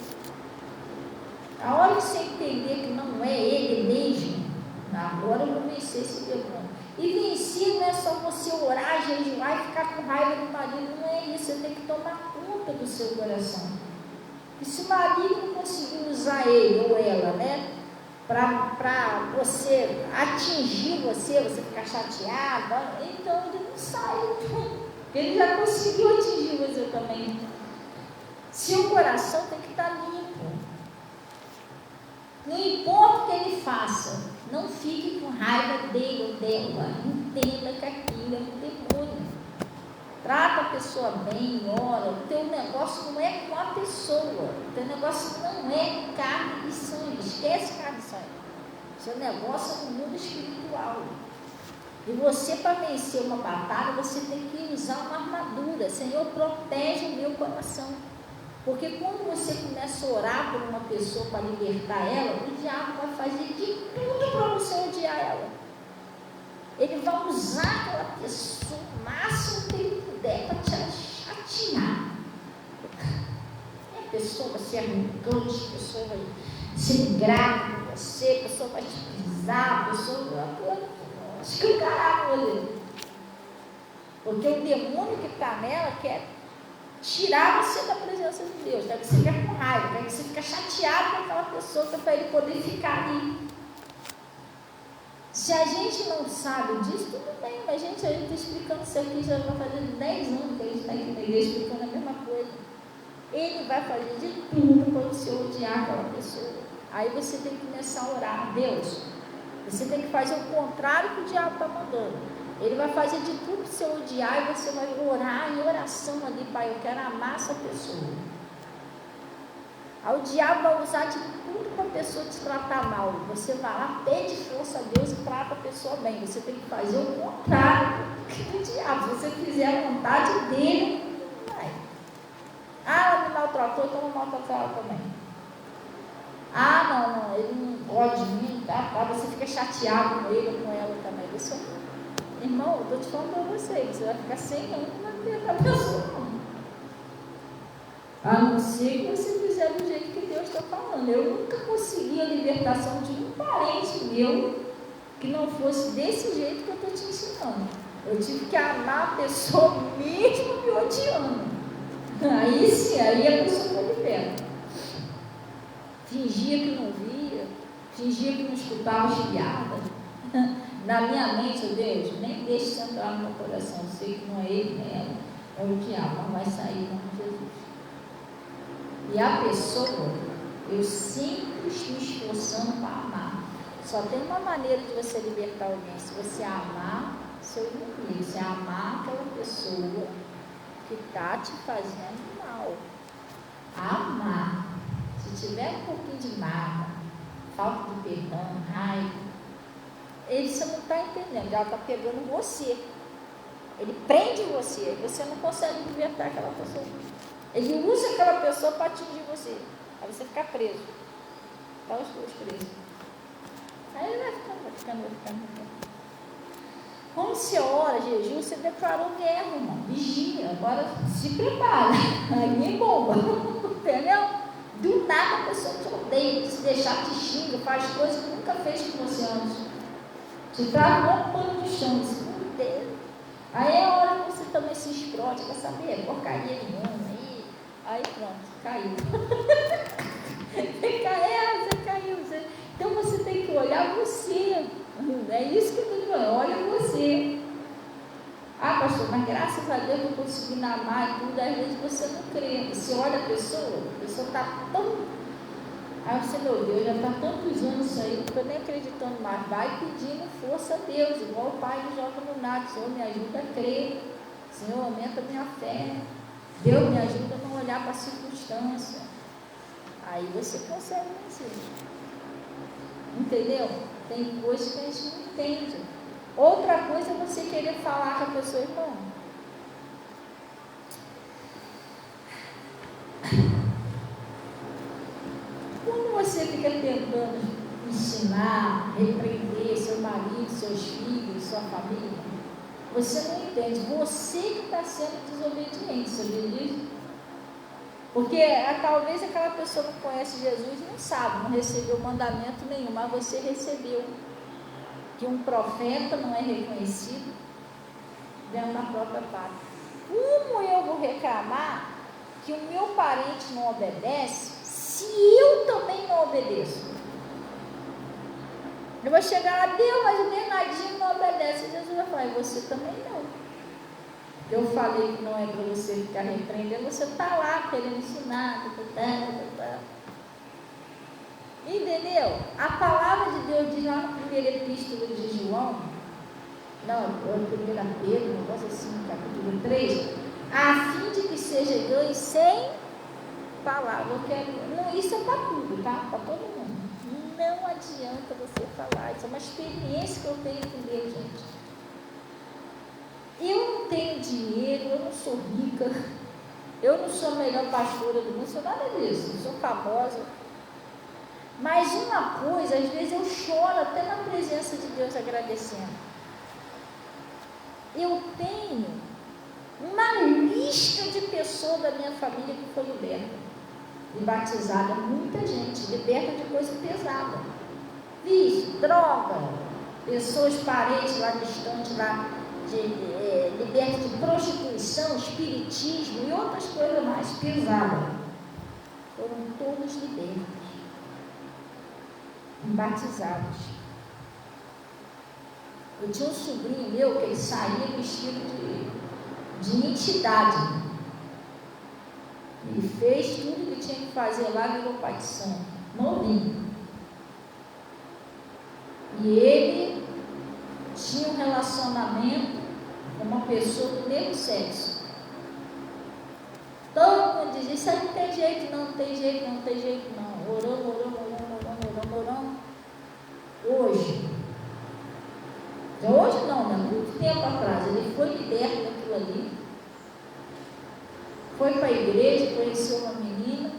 A hora que você entender que não é ele mesmo, agora eu vou vencer esse demônio. E vencer não é só você orar, jejuar e ficar com raiva do marido, não é isso, você tem que tomar conta do seu coração. E se o marido não conseguir usar ele ou ela, né, para você atingir você ficar chateado, então ele não sai. Ele já conseguiu atingir você também. Seu coração tem que estar limpo. Não importa o que ele faça, não fique com raiva dele ou dela. Entenda que aquilo é um demônio. Trata a pessoa bem, ora. O teu negócio não é com a pessoa. O teu negócio não é carne e sangue. Esquece carne e sangue. Seu negócio é no mundo espiritual. E você, para vencer uma batalha, você tem que usar uma armadura. Senhor, protege o meu coração. Porque quando você começa a orar por uma pessoa para libertar ela, o diabo vai fazer de tudo para você odiar ela. Ele vai usar aquela pessoa o máximo que ele puder para te chatear. E a pessoa vai ser arrogante, a pessoa vai ser ingrata com você, a pessoa vai te pisar, a pessoa vai escancarar com ele. Porque o demônio que está nela quer tirar você da presença de Deus, quer que você fique com raiva, quer que você fique chateado com aquela pessoa para ele poder ficar ali. Se a gente não sabe disso, tudo bem, mas a gente está explicando isso aqui, já vai fazer 10 anos que a gente está aqui na igreja explicando a mesma coisa. Ele vai fazer de tudo para você odiar aquela pessoa. Aí você tem que começar a orar. Deus, você tem que fazer o contrário que o diabo está mandando. Ele vai fazer de tudo para você odiar e você vai orar em oração ali, Pai, eu quero amar essa pessoa. Aí o diabo vai usar de tudo para a pessoa te tratar mal. Você vai lá, pede força a Deus e trata a pessoa bem. Você tem que fazer o contrário do diabo. Se você fizer a vontade dele, vai. Ah, ela me maltratou, então eu vou maltratar ela também. Ah, não, ele não pode vir, tá? Você fica chateado com ele ou com ela também. Você, irmão, eu estou te falando para você vai ficar 100 anos na vida da pessoa, não. A não ser que você fizer do jeito que Deus está falando. Eu nunca consegui a libertação de um parente meu que não fosse desse jeito que eu estou te ensinando. Eu tive que amar a pessoa mesmo me odiando. Aí sim, aí a pessoa foi liberta. Fingia que não via, fingia que não escutava as piadas. Na minha mente, Deus, nem deixe isso entrar no meu coração. Eu sei que não é ele, nem ela, é o diabo, não vai sair com Jesus. E a pessoa, eu sempre estou me esforçando para amar. Só tem uma maneira de você libertar alguém, se você amar seu inimigo, se amar aquela pessoa que está te fazendo mal. Amar. Se tiver um pouquinho de mágoa, falta de perdão, raiva, você não está entendendo, ela está pegando você. Ele prende você, você não consegue libertar aquela pessoa. Ele usa aquela pessoa para atingir você. Aí você fica preso. Está os dois presos. Aí ele vai ficando. Quando você ora, jejum, você declarou guerra, irmão. Vigia. Agora se prepara. Aí bomba. Entendeu? Do nada a pessoa te odeia, se deixar te xinga, faz coisas que nunca fez com você antes. Te traz um pano de chão, segundo Deus. Aí é a hora que você também se explode, quer saber? Porcaria nenhuma. Aí pronto, caiu. Você caiu. Então você tem que olhar você. É isso que eu estou dizendo, olha você. Ah, pastor, mas graças a Deus eu estou conseguindo amar e tudo. Às vezes você não crê. Você olha a pessoa está tão. Aí você, meu Deus, já está tantos anos isso aí, não estou nem acreditando mais. Vai pedindo força a Deus, igual o pai que joga no nada. Senhor, me ajuda a crer. Senhor, aumenta a minha fé. Deus me ajuda a não olhar para a circunstância. Aí você consegue vencer. Entendeu? Tem coisas que a gente não entende. Outra coisa é você querer falar com a pessoa, irmão. Quando você fica tentando ensinar, repreender seu marido, seus filhos, sua família, você não entende, você que está sendo desobediente, sabia disso? Porque talvez aquela pessoa não conhece Jesus, não sabe, não recebeu mandamento nenhum, mas você recebeu. Que um profeta não é reconhecido dentro da própria pátria. Como eu vou reclamar que o meu parente não obedece, se eu também não obedeço? Eu vou chegar lá, Deus, mas o Bernardinho não obedece. Jesus vai falar, e você também não. Eu falei que não é para você ficar repreendendo, você está lá querendo ensinar, entendeu? A palavra de Deus diz lá na primeira epístola de João, não, primeira Pedro, um negócio assim, capítulo 3, a fim de que seja ganho sem palavra. Eu quero, não, isso é para tudo, tá? Para todo mundo. Não adianta você falar, isso é uma experiência que eu tenho com Deus, gente. Eu não tenho dinheiro, eu não sou rica, eu não sou a melhor pastora do mundo, sou nada disso, eu sou famosa. Mas uma coisa, às vezes eu choro até na presença de Deus agradecendo. Eu tenho uma lista de pessoas da minha família que foi liberta e batizada, muita gente, liberta de coisa pesada, vício, droga, pessoas parentes lá distantes, lá liberta de prostituição, espiritismo e outras coisas mais pesadas, foram todos libertos e batizados. Eu tinha um sobrinho meu que ele saía vestido de entidade. Ele fez tudo que tinha que fazer lá, virou pai de santo, novinho. E ele tinha um relacionamento com uma pessoa do mesmo sexo. Todo mundo dizia, isso aí não tem jeito não, não tem jeito não, não tem jeito não. Oramos. Hoje não, né? Muito tempo atrás, ele foi liberto daquilo ali. Foi para a igreja, conheceu uma menina.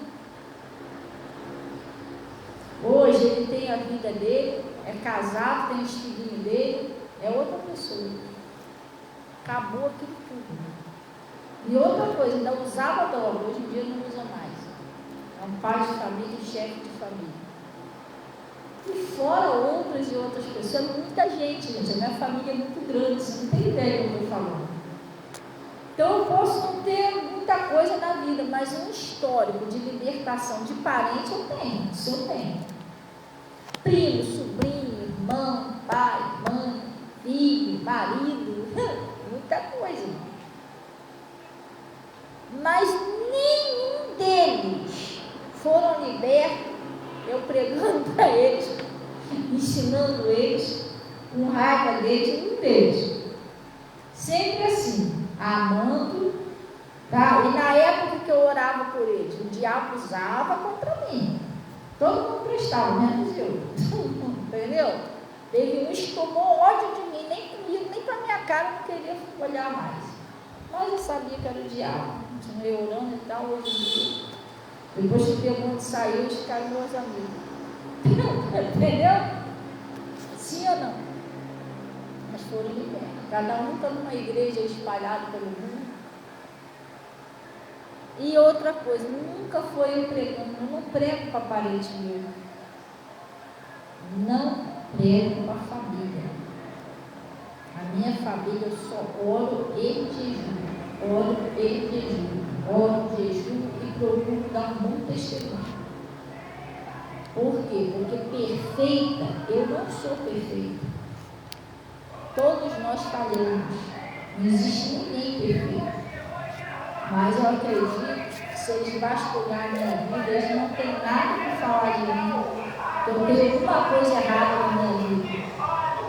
Hoje ele tem a vida dele, é casado, tem os filhinhos dele, é outra pessoa. Acabou aquilo tudo. E outra coisa, ainda usava droga, hoje em dia não usa mais. É um pai de família, chefe de família. E fora outras e outras pessoas, muita gente, gente. A minha família é muito grande, você não tem ideia do que eu estou falando. Então eu posso não ter muita coisa na vida, mas um histórico de libertação de parente eu tenho, isso eu tenho. Primo, sobrinho, irmão, pai, mãe, filho, marido, muita coisa. Mas nenhum deles foram libertos, eu pregando para eles, ensinando eles, com raiva deles, nenhum deles. Sempre assim, amando, tá? E na época que eu orava por eles, o diabo usava contra mim. Todo mundo prestava, menos eu. Entendeu? Teve uns que tomou ódio de mim, nem comigo, nem para minha cara, não queria olhar mais. Mas eu sabia que era o diabo. Continuei orando e tal, hoje em dia. Depois que pegou onde saiu, eles ficaram meus amigos. Entendeu? Sim ou não? Mas foram libertos. Cada um está numa igreja espalhada pelo mundo. E outra coisa, nunca foi eu pregando, eu não prego para parente meu. Não prego para a família. A minha família eu só oro e jejum. Oro e jejum. Oro, jejum e procuro dar um bom testemunho. Por quê? Porque perfeita, eu não sou perfeita. Todos nós falhamos. Não existe ninguém perfeito. Mas eu acredito que se eles vasculharem minha vida, eles não têm nada para falar de mim. Eu tenho alguma coisa errada na minha vida.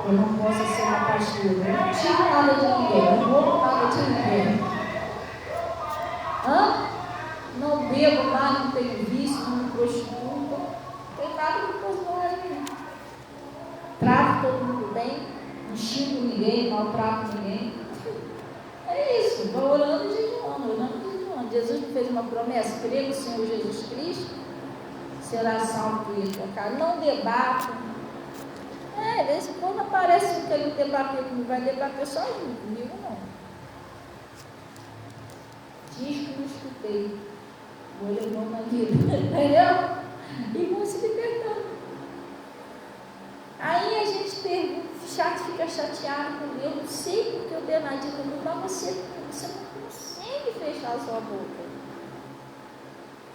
Eu não posso ser uma pastora. Eu não tiro nada de ninguém. Eu não roubo nada de ninguém. Não bebo mais, não tenho vício, não me prostituo. Não tenho nada que posso de mim. Trato todo mundo bem. Não xingo ninguém, maltrato ninguém. É isso. Estou orando e jejuando. Jesus me fez uma promessa, crê no Senhor Jesus Cristo, será salvo por isso. Não debato. De vez em quando aparece um querendo debater comigo, vai debater sozinho, comigo não. Diz que não escutei. Vou levar uma vida, entendeu? E vão se libertando. Aí a gente pergunta, fica chateado com Deus, não sei porque eu dei na dica, mas você não consegue fechar a sua boca.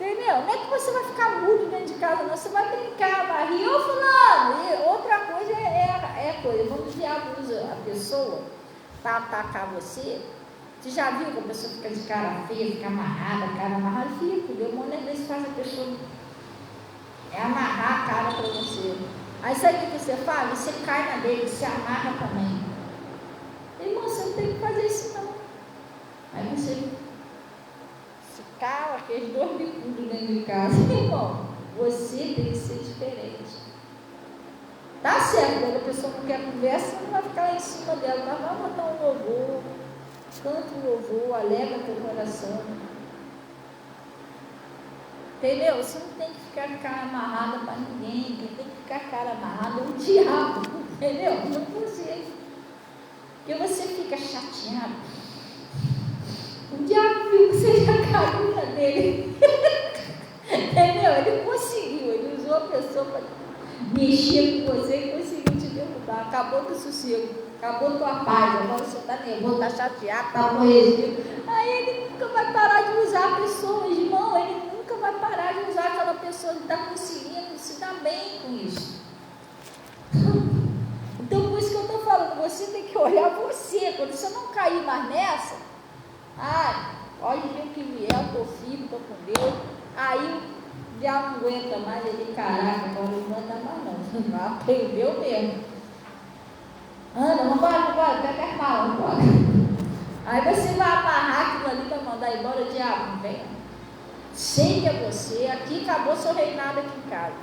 Entendeu? Não é que você vai ficar mudo dentro de casa, não. Você vai brincar, vai rir, ô fulano. E outra coisa é coisa. Quando o diabo usa a pessoa para atacar você, você já viu que a pessoa fica de cara feia, fica amarrada, cara amarrada? Fica. O demônio às vezes faz a pessoa amarrar a cara para você. Aí sabe o que você faz? Você cai na dele, você amarra também. Irmão, você não tem que fazer isso não. Aí você cala aqueles dois bicudos dentro de casa. Irmão, você tem que ser diferente. Tá certo, quando a pessoa não quer conversa, você não vai ficar lá em cima dela, mas vai botar um louvor, canta um louvor, alegra teu coração. Entendeu? Você não tem que ficar cara amarrada para ninguém, quem tem que ficar cara amarrada é o diabo, entendeu? Não você. Porque você fica chateado. O diabo viu que você já caiu na dele. Entendeu? Ele conseguiu, ele usou a pessoa para mexer com você e conseguiu te derrubar. Acabou teu sossego, acabou tua paz. Agora você está nervoso, está chateado, está aborrecido. Aí ele nunca vai parar de usar a pessoa, irmão. Ele nunca vai parar de usar aquela pessoa que está conseguindo se dar bem com isso. Então, por isso que eu estou falando, você tem que olhar você. Quando você não cair mais nessa, olha o que vier, eu estou firme, estou com Deus. Aí já não aguenta mais, ele, caraca, agora não aguenta mais não. Já aprendeu mesmo. Anda, vambora, pega as malas, vambora. Aí você vai amarrar aquilo ali para mandar embora, o diabo, vem. Sei que é você, aqui acabou seu reinado aqui em casa.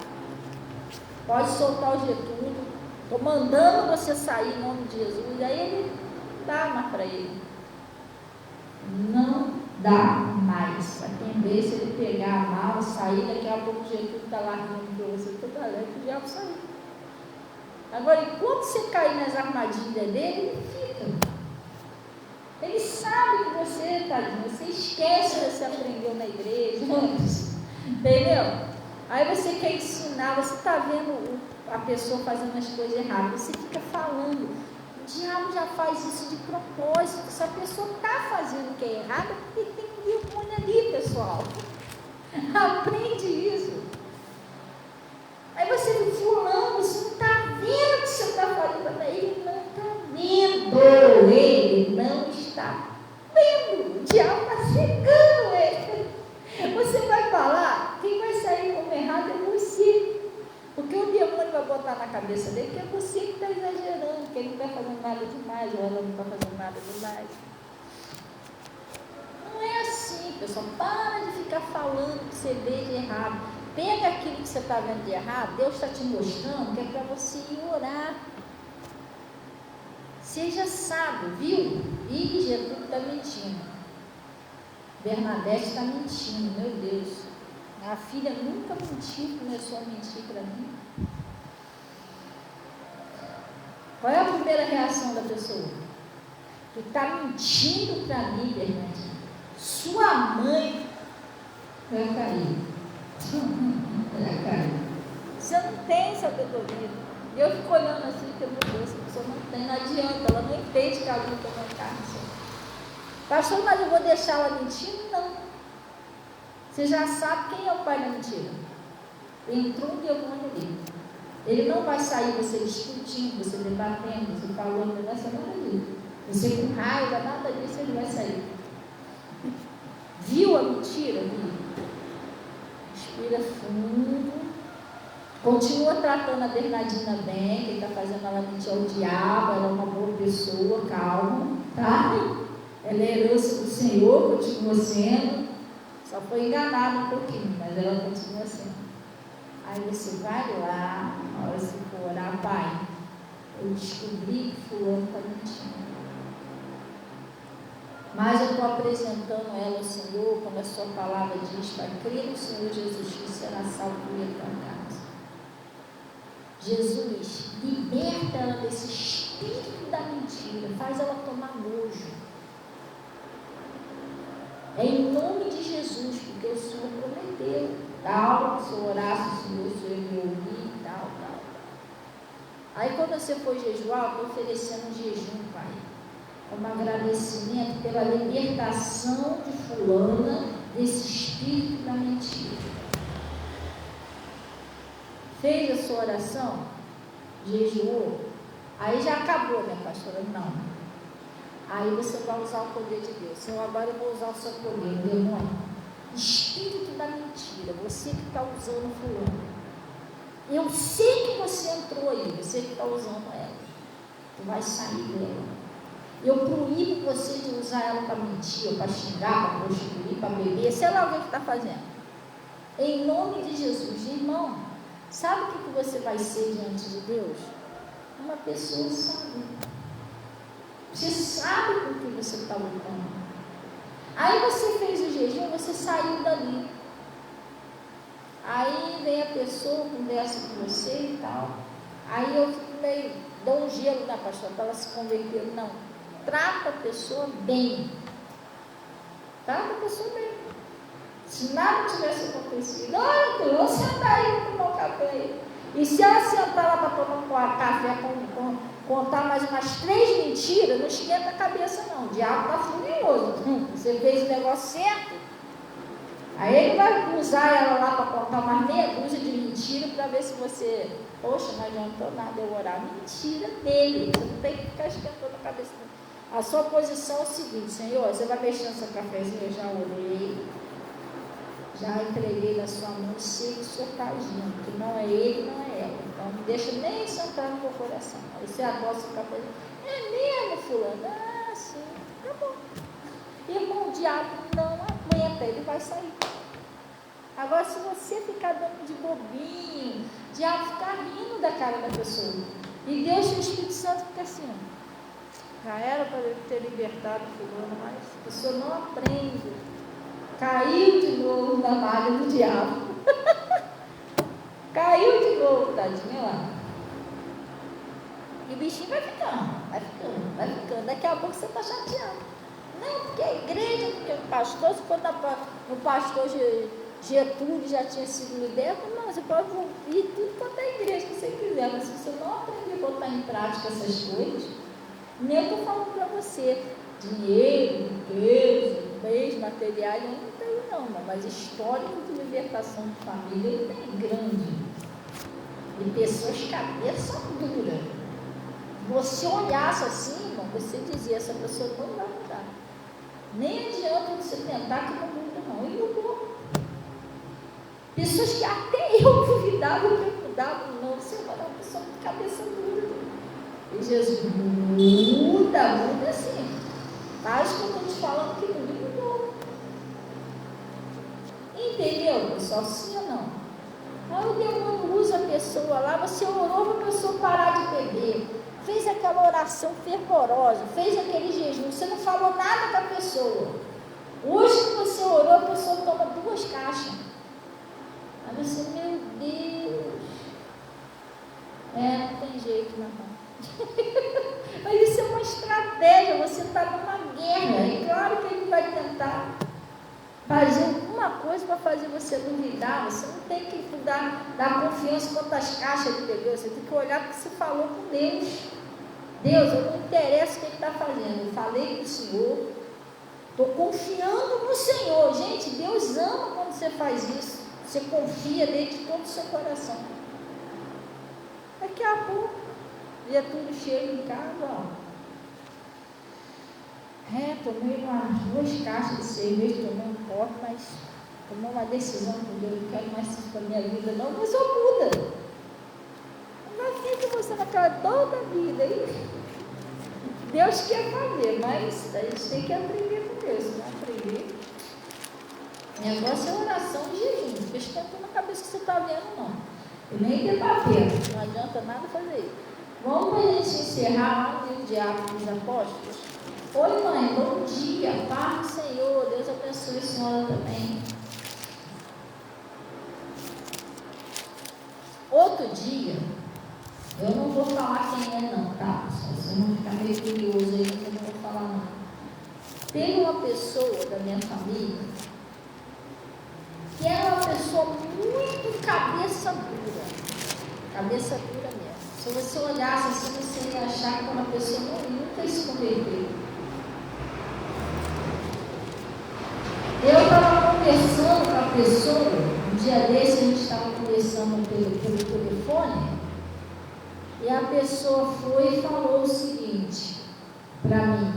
Pode soltar o Getúlio. Estou mandando você sair em nome de Jesus. Aí ele dá mais para ele. Não dá mais. A tendência é ele pegar a mala, sair, daqui a pouco o Getúlio está largando para você toda alegre, o diabo saiu. Agora, enquanto você cair nas armadilhas dele, ele fica. Ele sabe que você, tadinho, você esquece que você aprendeu na igreja, entendeu? Aí você quer ensinar, você está vendo a pessoa fazendo as coisas erradas, você fica falando. O diabo já faz isso de propósito. Se a pessoa está fazendo o que é errado, ele tem que ir o ali, pessoal. Aprende isso. Aí você diz, fulano, você não está vendo o que você está fazendo. Ele não está vendo. Ele não está vendo. O diabo está cegando ele. Você vai falar, quem vai sair como errado é você. Porque o demônio vai botar na cabeça dele que é você que está exagerando, que ele não está fazendo nada demais, ou ela não está fazendo nada demais. Não é assim, pessoal. Para de ficar falando que você vê de errado. Pega aquilo que você está vendo de errado, Deus está te mostrando que é para você ir orar. Seja sábio, viu? Ih, Jesus está mentindo. Bernadette está mentindo, meu Deus. A filha nunca mentiu, começou a mentir para mim. Qual é a primeira reação da pessoa? Tu está mentindo para mim, Bernadette. Sua mãe vai cair. Vai cair. Você não tem sabedoria. Eu fico olhando assim, porque meu Deus, essa pessoa não tem, não adianta, ela não entende que a luta não está. Pastor, mas eu vou deixar ela mentindo? Não. Você já sabe quem é o pai da mentira. Entrou um demônio ali. Ele não vai sair você discutindo, você debatendo, você falando, não vai ser nada disso. Você com raiva, nada disso, ele vai sair. Viu a mentira? Viu? Respira fundo. Continua tratando a Bernardina bem, que ele está fazendo ela mentir ao diabo, ela é uma boa pessoa, calma, tá? Ela é herança do Senhor, continua sendo. Só foi enganada um pouquinho, mas ela continua sendo. Aí você vai lá, na hora que você for orar, pai, eu descobri que fulano está mentindo. Mas eu estou apresentando ela ao Senhor, como a sua palavra diz, para crer no Senhor Jesus Cristo, será salvo em tua casa. Jesus, liberta ela desse espírito da mentira, faz ela tomar nojo. É em nome de Jesus, porque o Senhor prometeu. Tal, se eu orasse, o Senhor me ouvir, tal. Aí quando você for jejuar, eu estou oferecendo um jejum, pai, como agradecimento pela libertação de fulana desse espírito da mentira. Fez a sua oração? Jejuou? Aí já acabou, minha pastora? Não. Aí você vai usar o poder de Deus. Senhor, agora eu vou usar o seu poder, demônio. Espírito da mentira, você que está usando fulano. Eu sei que você entrou aí, você que está usando ela. Tu vai sair dela. Eu proíbo você de usar ela para mentir, para xingar, para prostituir, para beber, sei lá o que está fazendo. Em nome de Jesus, irmão, sabe o que você vai ser diante de Deus? Uma pessoa sábia. Você sabe com o que você está lutando. Aí você fez o jejum, você saiu dali. Aí vem a pessoa, conversa com você e tal. Aí eu fico meio, dou um gelo na pastora para ela se converter. Não, trata a pessoa bem. Trata a pessoa bem. Se nada tivesse acontecido, olha, tu, vamos sentar aí para tomar um café. E se ela sentar lá para tomar um café, contar mais umas 3 mentiras, não esquenta a cabeça não. O diabo está furioso. Você fez o negócio certo. Aí ele vai usar ela lá para contar umas meia dúzia de mentiras para ver se você, poxa, não adiantou nada eu orar. Mentira dele. Você não tem que ficar esquentando a cabeça. A sua posição é o seguinte: Senhor, você vai mexer no seu cafezinho, eu já orei, já entreguei na sua mão, sei que o Senhor está agindo, que não é ele, não é ela. Então não deixa nem sentar no meu coração. Aí você adoça o cafezinho. É mesmo, fulano? Ah, sim, tá bom. Irmão, o diabo não aguenta, ele vai sair. Agora, se você ficar dando de bobinho, o diabo fica rindo da cara da pessoa. E Deus, o Espírito Santo, fica assim, já era para ele ter libertado o fulano, mas a pessoa não aprende. Caiu de novo na malha do diabo. Caiu de novo, tadinha lá. E o bichinho vai ficando, vai ficando, vai ficando. Daqui a pouco você está chateado. Não, porque a igreja, porque o pastor, se for o pastor Getúlio já tinha sido liberto, não, você pode ouvir tudo quanto é igreja que você quiser, mas se você não aprender a botar em prática essas coisas, nem eu estou falando para você, dinheiro, riqueza, bens materiais, eu não tenho não, mas histórico de libertação de família eu tenho grande, de pessoas cabeça dura. Você olhasse assim, irmão, você dizia, essa pessoa não vai mudar. Nem adianta você tentar que não muda não. E mudou. Pessoas que até eu duvidava que mudavam, não. Você vai dar uma pessoa de cabeça dura. E Jesus muda assim. Faz o que eu estou te falando que muda e mudou. Entendeu, pessoal? Sim ou não? Aí o demônio usa a pessoa lá, você orou para a pessoa parar de beber. Fez aquela oração fervorosa, fez aquele jejum, você não falou nada com a pessoa. Hoje que você orou, a pessoa toma 2 caixas. Aí você, meu Deus, não tem jeito, não. Mas isso é uma estratégia, você está numa guerra, e claro que ele vai tentar fazer alguma coisa para fazer você duvidar. Você não tem que dar confiança quantas caixas ele bebeu, você tem que olhar porque você falou com Deus. Deus, eu não interessa o que ele está fazendo, eu falei com o Senhor, estou confiando no Senhor. Gente, Deus ama quando você faz isso, você confia nele de todo o seu coração. Daqui a pouco, Getúlio chega em casa, ó. Tomei umas 2 caixas de cerveja, tomei um copo, mas tomei uma decisão com Deus, não quero mais isso para a minha vida não, mas eu muda. Mas fica você naquela toda a vida aí. Deus quer fazer, mas a gente tem que aprender com Deus. Se não aprender, o negócio é oração de jejum. Não fica esquentando na cabeça que você está vendo, não. E nem debater, não adianta nada fazer isso. Vamos para a gente encerrar o livro de Atos dos Apóstolos. Oi, mãe, bom dia, paz do Senhor, Deus abençoe a senhora também. Outro dia, eu não vou falar quem é não, tá? Se você não ficar meio curioso aí, eu não vou falar não. Tem uma pessoa da minha família que era uma pessoa muito cabeça dura mesmo. Se você olhasse assim, você ia achar que uma pessoa nunca ia se converter. Eu estava conversando com a pessoa, um dia desse a gente estava conversando pelo telefone, e a pessoa foi e falou o seguinte para mim: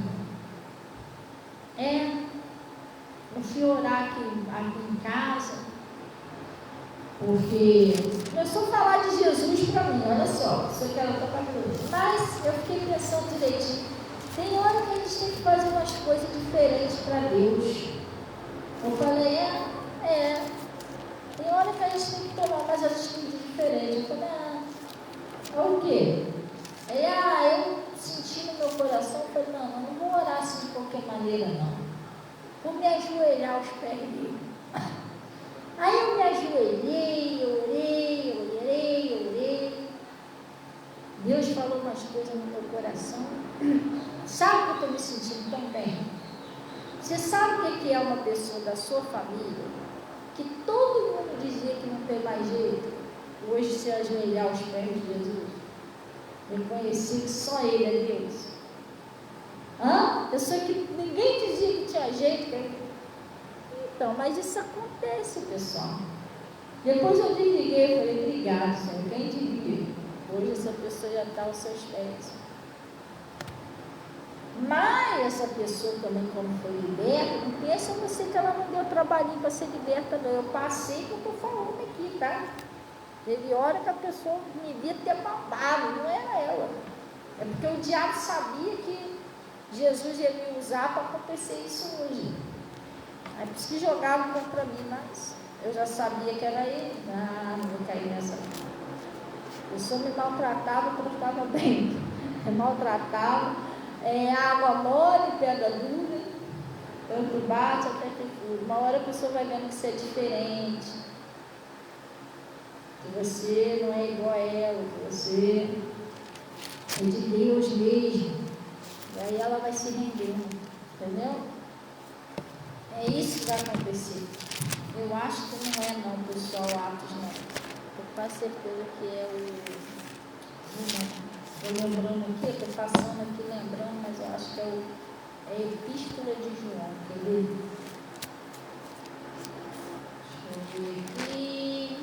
eu fui orar aqui em casa, porque começou a falar de Jesus para mim, olha só, isso aqui ela toca tudo. Mas eu fiquei pensando direitinho, tem hora que a gente tem que fazer umas coisas diferentes para Deus. Eu falei, tem hora que a gente tem que tomar umas atitudes diferentes. Eu falei, é o quê? Eu senti no meu coração, eu falei, não vou orar assim de qualquer maneira, não. Vou me ajoelhar aos pés dele. Aí eu me ajoelhei, orei. Deus falou umas coisas no meu coração. Sabe que eu estou me sentindo tão bem? Você sabe o que é uma pessoa da sua família que todo mundo dizia que não tem mais jeito, hoje se ajoelhar aos pés de Jesus, reconhecer que só Ele é Deus? Pessoa que ninguém dizia que tinha jeito. Então, mas isso acontece, pessoal. Depois eu desliguei, falei, obrigado, Senhor, quem diria? Hoje essa pessoa já está aos seus pés. Mas essa pessoa também, quando foi liberta, não pensa você que ela não deu trabalhinho para ser liberta, não. Eu passei que eu estou falando aqui, tá? Teve hora que a pessoa me via ter babado, não era ela. É porque o diabo sabia que Jesus ia me usar para acontecer isso hoje. Aí por isso que jogavam contra mim, mas eu já sabia que era ele. Não vou cair nessa. A pessoa me maltratava quando eu estava bem. Me maltratava. Água mole, pedra dura, tanto bate até que fura. Uma hora a pessoa vai vendo que você é diferente, que você não é igual a ela, que você é de Deus mesmo. E aí ela vai se rendendo, entendeu? É isso que vai acontecer. Eu acho que não é não, pessoal, Atos não. Eu quase certeza que é estou lembrando aqui, estou passando aqui lembrando, mas eu acho que é a Epístola de João. Quer ver? Deixa eu ver aqui.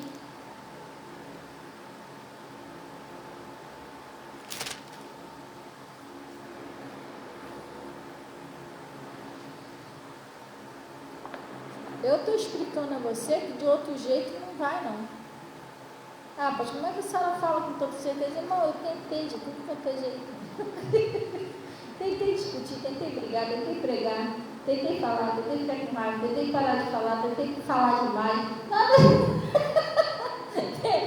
Eu estou explicando a você que de outro jeito não vai, não. Mas como é que a senhora fala com toda certeza? Irmão, eu tentei de tudo quanto é jeito. Tentei discutir, tentei brigar, tentei pregar, tentei falar, tentei ficar com raiva, tentei parar de falar, tentei falar demais.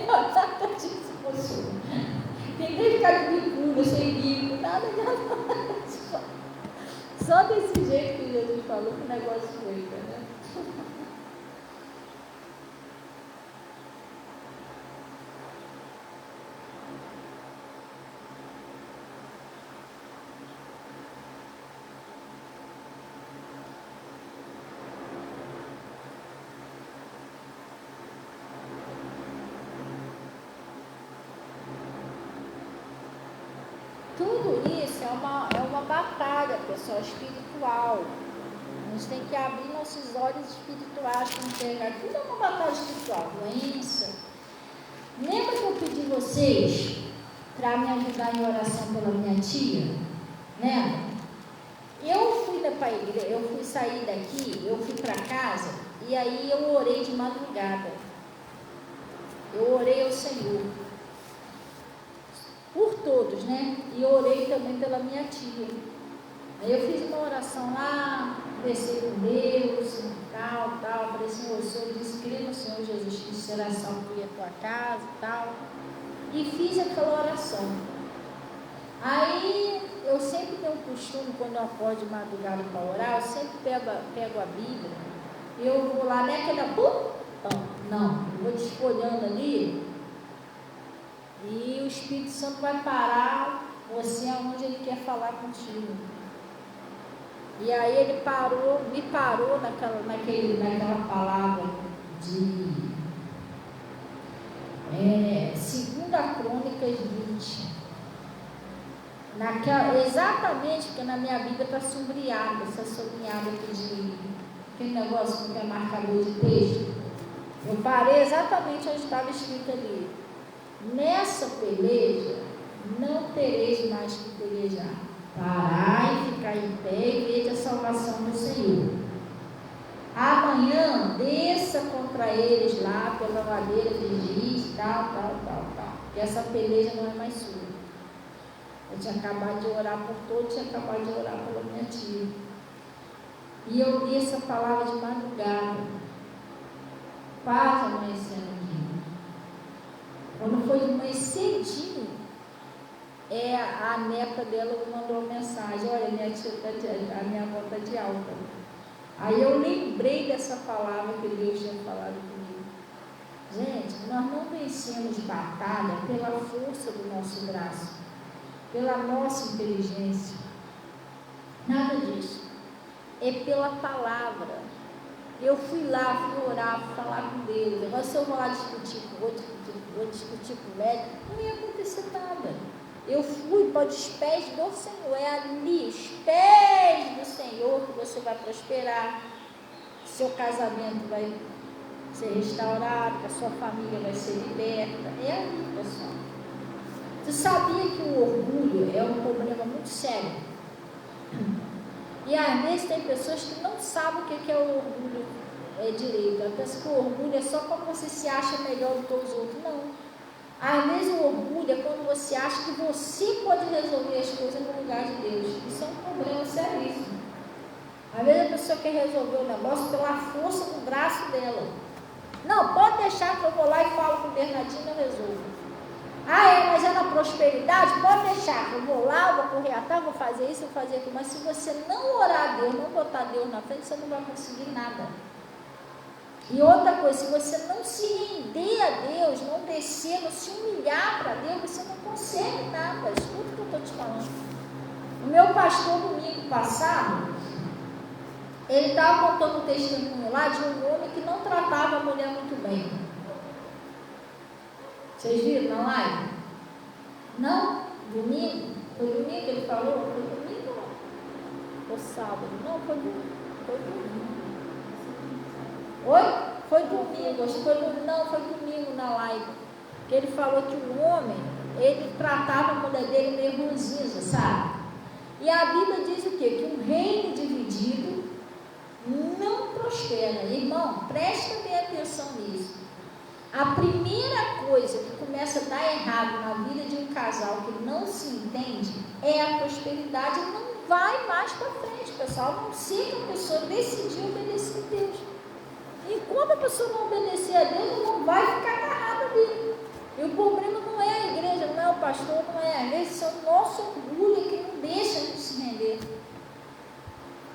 Nada disso funcionou. Tentei ficar de bicuda, sem bico, nada disso. Só desse jeito que Jesus falou que o negócio foi, né? Tudo isso é uma batalha, pessoal, espiritual. A gente tem que abrir nossos olhos espirituais para enxergar. Tudo é uma batalha espiritual. Doença. Lembra que eu pedi vocês para me ajudar em oração pela minha tia? Né? Eu fui para igreja, eu fui sair daqui, eu fui para casa e aí eu orei de madrugada. Eu orei ao Senhor. Por todos, né? E orei também pela minha tia. Aí eu fiz uma oração lá, conversei com Deus, tal. Falei, Senhor, o Senhor disse, crê no Senhor Jesus Cristo, será salvo em tua casa e tal. E fiz aquela oração. Aí eu sempre tenho um costume, quando eu acordo de madrugada para orar, eu sempre pego a Bíblia, eu vou lá, não é aquela, não, eu vou desfolhando ali. E o Espírito Santo vai parar você aonde Ele quer falar contigo. E aí Ele me parou naquela palavra de 2 Crônicas 20. Exatamente, porque na minha Bíblia está sublinhada aqui aquele negócio que é marcador de texto. Eu parei exatamente onde estava escrito ali. Nessa peleja, não tereis mais que pelejar. Parai, ficar em pé e vede a salvação do Senhor. Amanhã, desça contra eles lá pela ladeira de Giz, tal. Porque essa peleja não é mais sua. Eu tinha acabado de orar por todos, tinha acabado de orar pela minha tia. E eu li essa palavra de madrugada. Paz amanhecendo aqui. Quando foi de manhã cedinho, a neta dela me mandou uma mensagem: olha, minha tia a minha avó está de alta. Aí eu lembrei dessa palavra que Deus tinha falado comigo. Gente, nós não vencemos batalha pela força do nosso braço, pela nossa inteligência. Nada disso. É pela palavra. Eu fui lá, fui orar, fui falar com Deus. Agora se eu vou lá discutir com outro, vou discutir com o médico, não ia acontecer nada. Eu fui para os pés do Senhor. É ali, os pés do Senhor, que você vai prosperar. Seu casamento vai ser restaurado, que a sua família vai ser liberta. É ali, pessoal. Você sabia que o orgulho é um problema muito sério? E às vezes tem pessoas que não sabem o que é o orgulho direito. Ela pensa que o orgulho é só quando você se acha melhor do que os outros. Não. Às vezes o orgulho é quando você acha que você pode resolver as coisas no lugar de Deus. Isso é um problema seríssimo. Às vezes a pessoa quer resolver o negócio pela força do braço dela. Não, pode deixar que eu vou lá e falo com o Bernardinho e eu resolvo. Mas é na prosperidade? Pode deixar que eu vou lá, vou correr atrás, vou fazer isso, vou fazer aquilo. Mas se você não orar a Deus, não botar Deus na frente, você não vai conseguir nada. E outra coisa, se você não se render a Deus, não descer, não se humilhar para Deus, você não consegue nada. Escuta o que eu estou te falando. O meu pastor, domingo passado, ele estava contando um testemunho lá de um homem que não tratava a mulher muito bem. Vocês viram na live? Não? Domingo? Foi domingo que ele falou? Foi domingo ou sábado? Não, foi domingo. Oi? Foi domingo. Não, foi domingo na live. Que ele falou que o homem, ele tratava a mulher dele meio ranzinza, sabe? E a Bíblia diz o quê? Que um reino dividido não prospera. Irmão, presta bem atenção nisso. A primeira coisa que começa a dar errado na vida de um casal que não se entende é a prosperidade. Não vai mais para frente, pessoal. A não ser que a pessoa decidiu obedecer a Deus. Enquanto a pessoa não obedecer a Deus, ela não vai ficar agarrada dele. E o problema não é a igreja, não é o pastor, não é a igreja, é o nosso orgulho que não deixa a gente se render.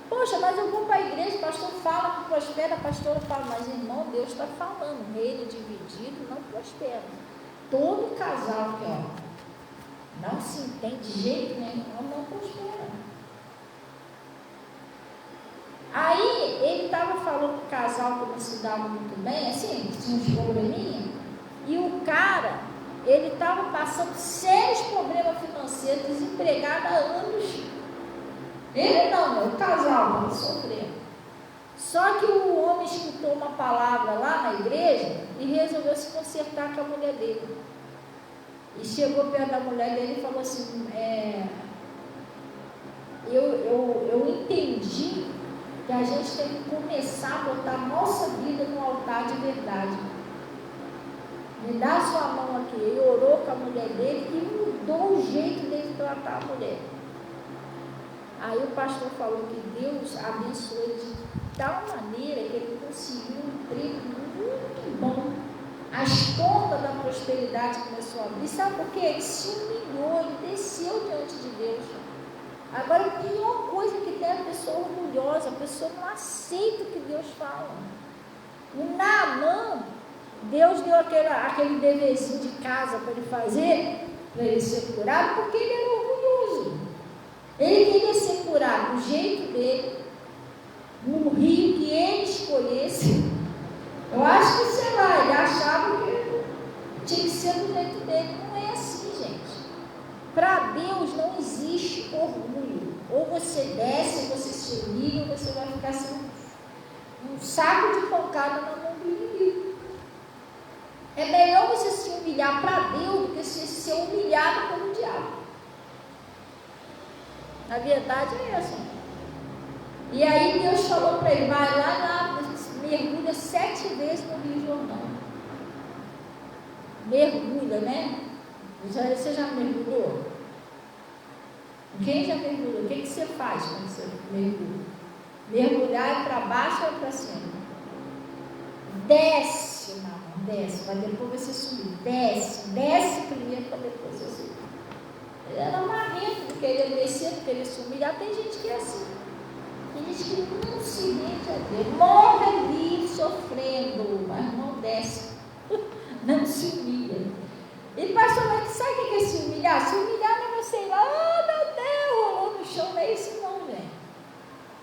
Poxa, mas eu vou para a igreja, o pastor fala que prospera, a pastora fala, mas irmão, Deus está falando, reino dividido não prospera. Todo casal que não se entende de jeito nenhum, não prospera. Aí ele estava falando com o casal que não se dava muito bem, assim, tinha uns probleminhas, e o cara, ele estava passando sérios problemas financeiros, desempregado há anos. Ele não, o casal estava sofrendo. Só que o homem escutou uma palavra lá na igreja e resolveu se consertar com a mulher dele. E chegou perto da mulher dele e falou assim, eu entendi que a gente tem que começar a botar a nossa vida no altar de verdade. Me dá a sua mão aqui. Ele orou com a mulher dele e mudou o jeito dele tratar a mulher. Aí o pastor falou que Deus abençoou ele de tal maneira que ele conseguiu um emprego muito bom. As portas da prosperidade começou a abrir. Sabe por quê? Ele se humilhou, ele desceu diante de Deus. Agora, a pior coisa que tem é a pessoa orgulhosa, a pessoa não aceita o que Deus fala. O Naamã, Deus deu aquele deverzinho de casa para ele fazer, para ele ser curado, porque ele era orgulhoso. Ele queria ser curado do jeito dele, no rio que ele escolhesse. Eu acho que, sei lá, ele achava que tinha que ser do jeito dele. Não é assim, gente. Para Deus não existe orgulho. Ou você desce, ou você se humilha, ou você vai ficar assim. um saco de pancada na mão do inimigo. É melhor você se humilhar para Deus do que ser humilhado pelo diabo. A verdade é essa. E aí Deus falou para ele, vai lá, mergulha 7 vezes no Rio Jordão. Mergulha, né? Você já mergulhou? Quem já mergulhou? O que você faz quando você mergulha? Mergulhar é para baixo ou é para cima? Desce, mamãe, desce, mas depois você subir. Desce primeiro para depois você subir. Ele era marrento, não queria descer, não queria se humilhar. Tem gente que é assim. Tem gente que não se rende a Deus, morre ali sofrendo, mas não desce, não se humilha. E pastor, mas sabe o que é se humilhar? Se humilhar não é você ir lá, oh meu Deus, rolou no chão, não é isso não, gente.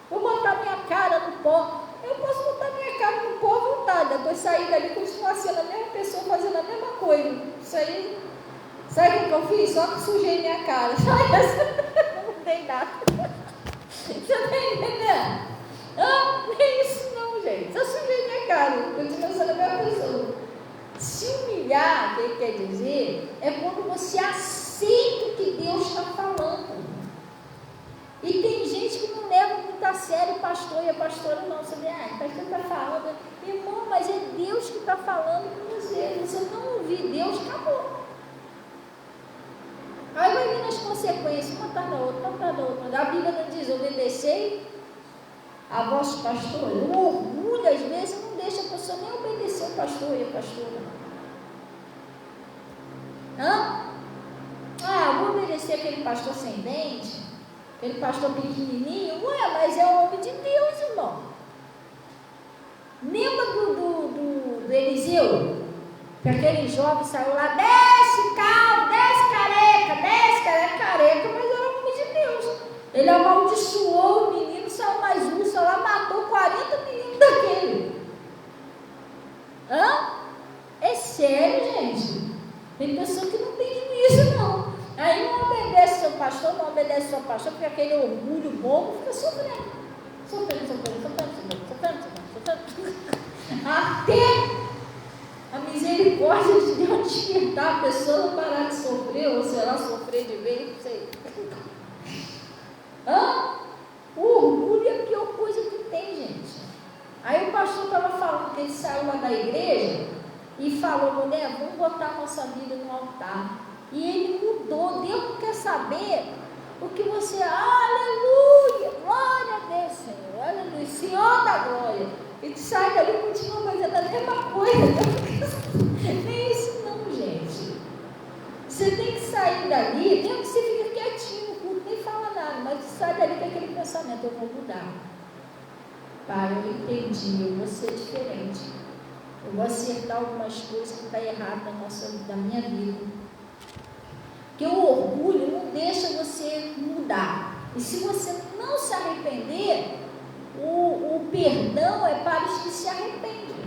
Vou botar minha cara no pó. Eu posso botar minha cara no pó à vontade, depois sair dali e continuar sendo a mesma pessoa, fazendo a mesma coisa. Isso aí, sabe o que eu fiz? Só que sujei minha cara. Não tem nada. Você está entendendo? Não é isso não, gente. Só sujei minha cara, continuo sendo a mesma pessoa. Se humilhar, o que quer dizer, é quando você aceita o que Deus está falando. E tem gente que não leva muito a sério o pastor e a pastora não. Você vê, o pastor está falando, irmão, mas é Deus que está falando com você. Você não ouvir Deus, acabou. Aí vai vir as consequências, uma atrás da outra, uma atrás da outra. A Bíblia não diz, obedecei a vosso pastor. O orgulho, às vezes, não deixa a pessoa nem obedecer o pastor e a pastora. Vou obedecer aquele pastor sem dente, aquele pastor pequenininho. Mas é o homem de Deus, irmão. Lembra do Eliseu? Que aquele jovem saiu lá, desce calmo, desce careca, mas era o homem de Deus. Ele amaldiçoou o menino, saiu mais um, saiu lá, matou 40 meninos daquele. É sério, gente. Tem pessoa que não tem juízo, não. Aí não obedece seu pastor, porque aquele orgulho bobo fica sofrendo. Até a misericórdia de Deus despertar a pessoa não parar de sofrer, ou sei lá, sofrer de vez, não sei. O orgulho é a pior coisa que tem, gente. Aí o pastor estava falando que ele saiu lá da igreja e falou, mulher, vamos botar a nossa vida no altar. E ele mudou. Deus não quer saber o que você, aleluia, glória a Deus, Senhor, aleluia, Senhor da glória. E tu sai dali e continua fazendo a mesma coisa. Nem isso não, gente. Você tem que sair dali, mesmo que você fique quietinho no culto, nem fala nada, mas você sai dali com aquele pensamento, eu vou mudar. Pai, eu entendi, eu vou ser diferente. Eu vou acertar algumas coisas que estão erradas na minha vida. Porque o orgulho não deixa você mudar. E se você não se arrepender, o perdão é para os que se arrependem.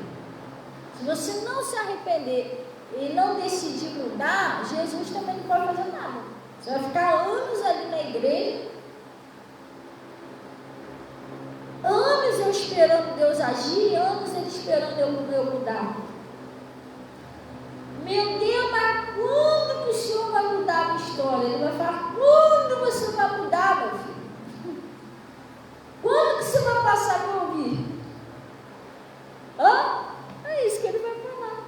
Se você não se arrepender e não decidir mudar, Jesus também não pode fazer nada. Você vai ficar anos ali na igreja, anos eu esperando Deus agir, anos ele esperando eu mudar. Meu Deus, mas quando que o Senhor vai mudar a minha história? Ele vai falar, quando você vai mudar, meu filho? Quando que você vai passar a me ouvir? É isso que ele vai falar.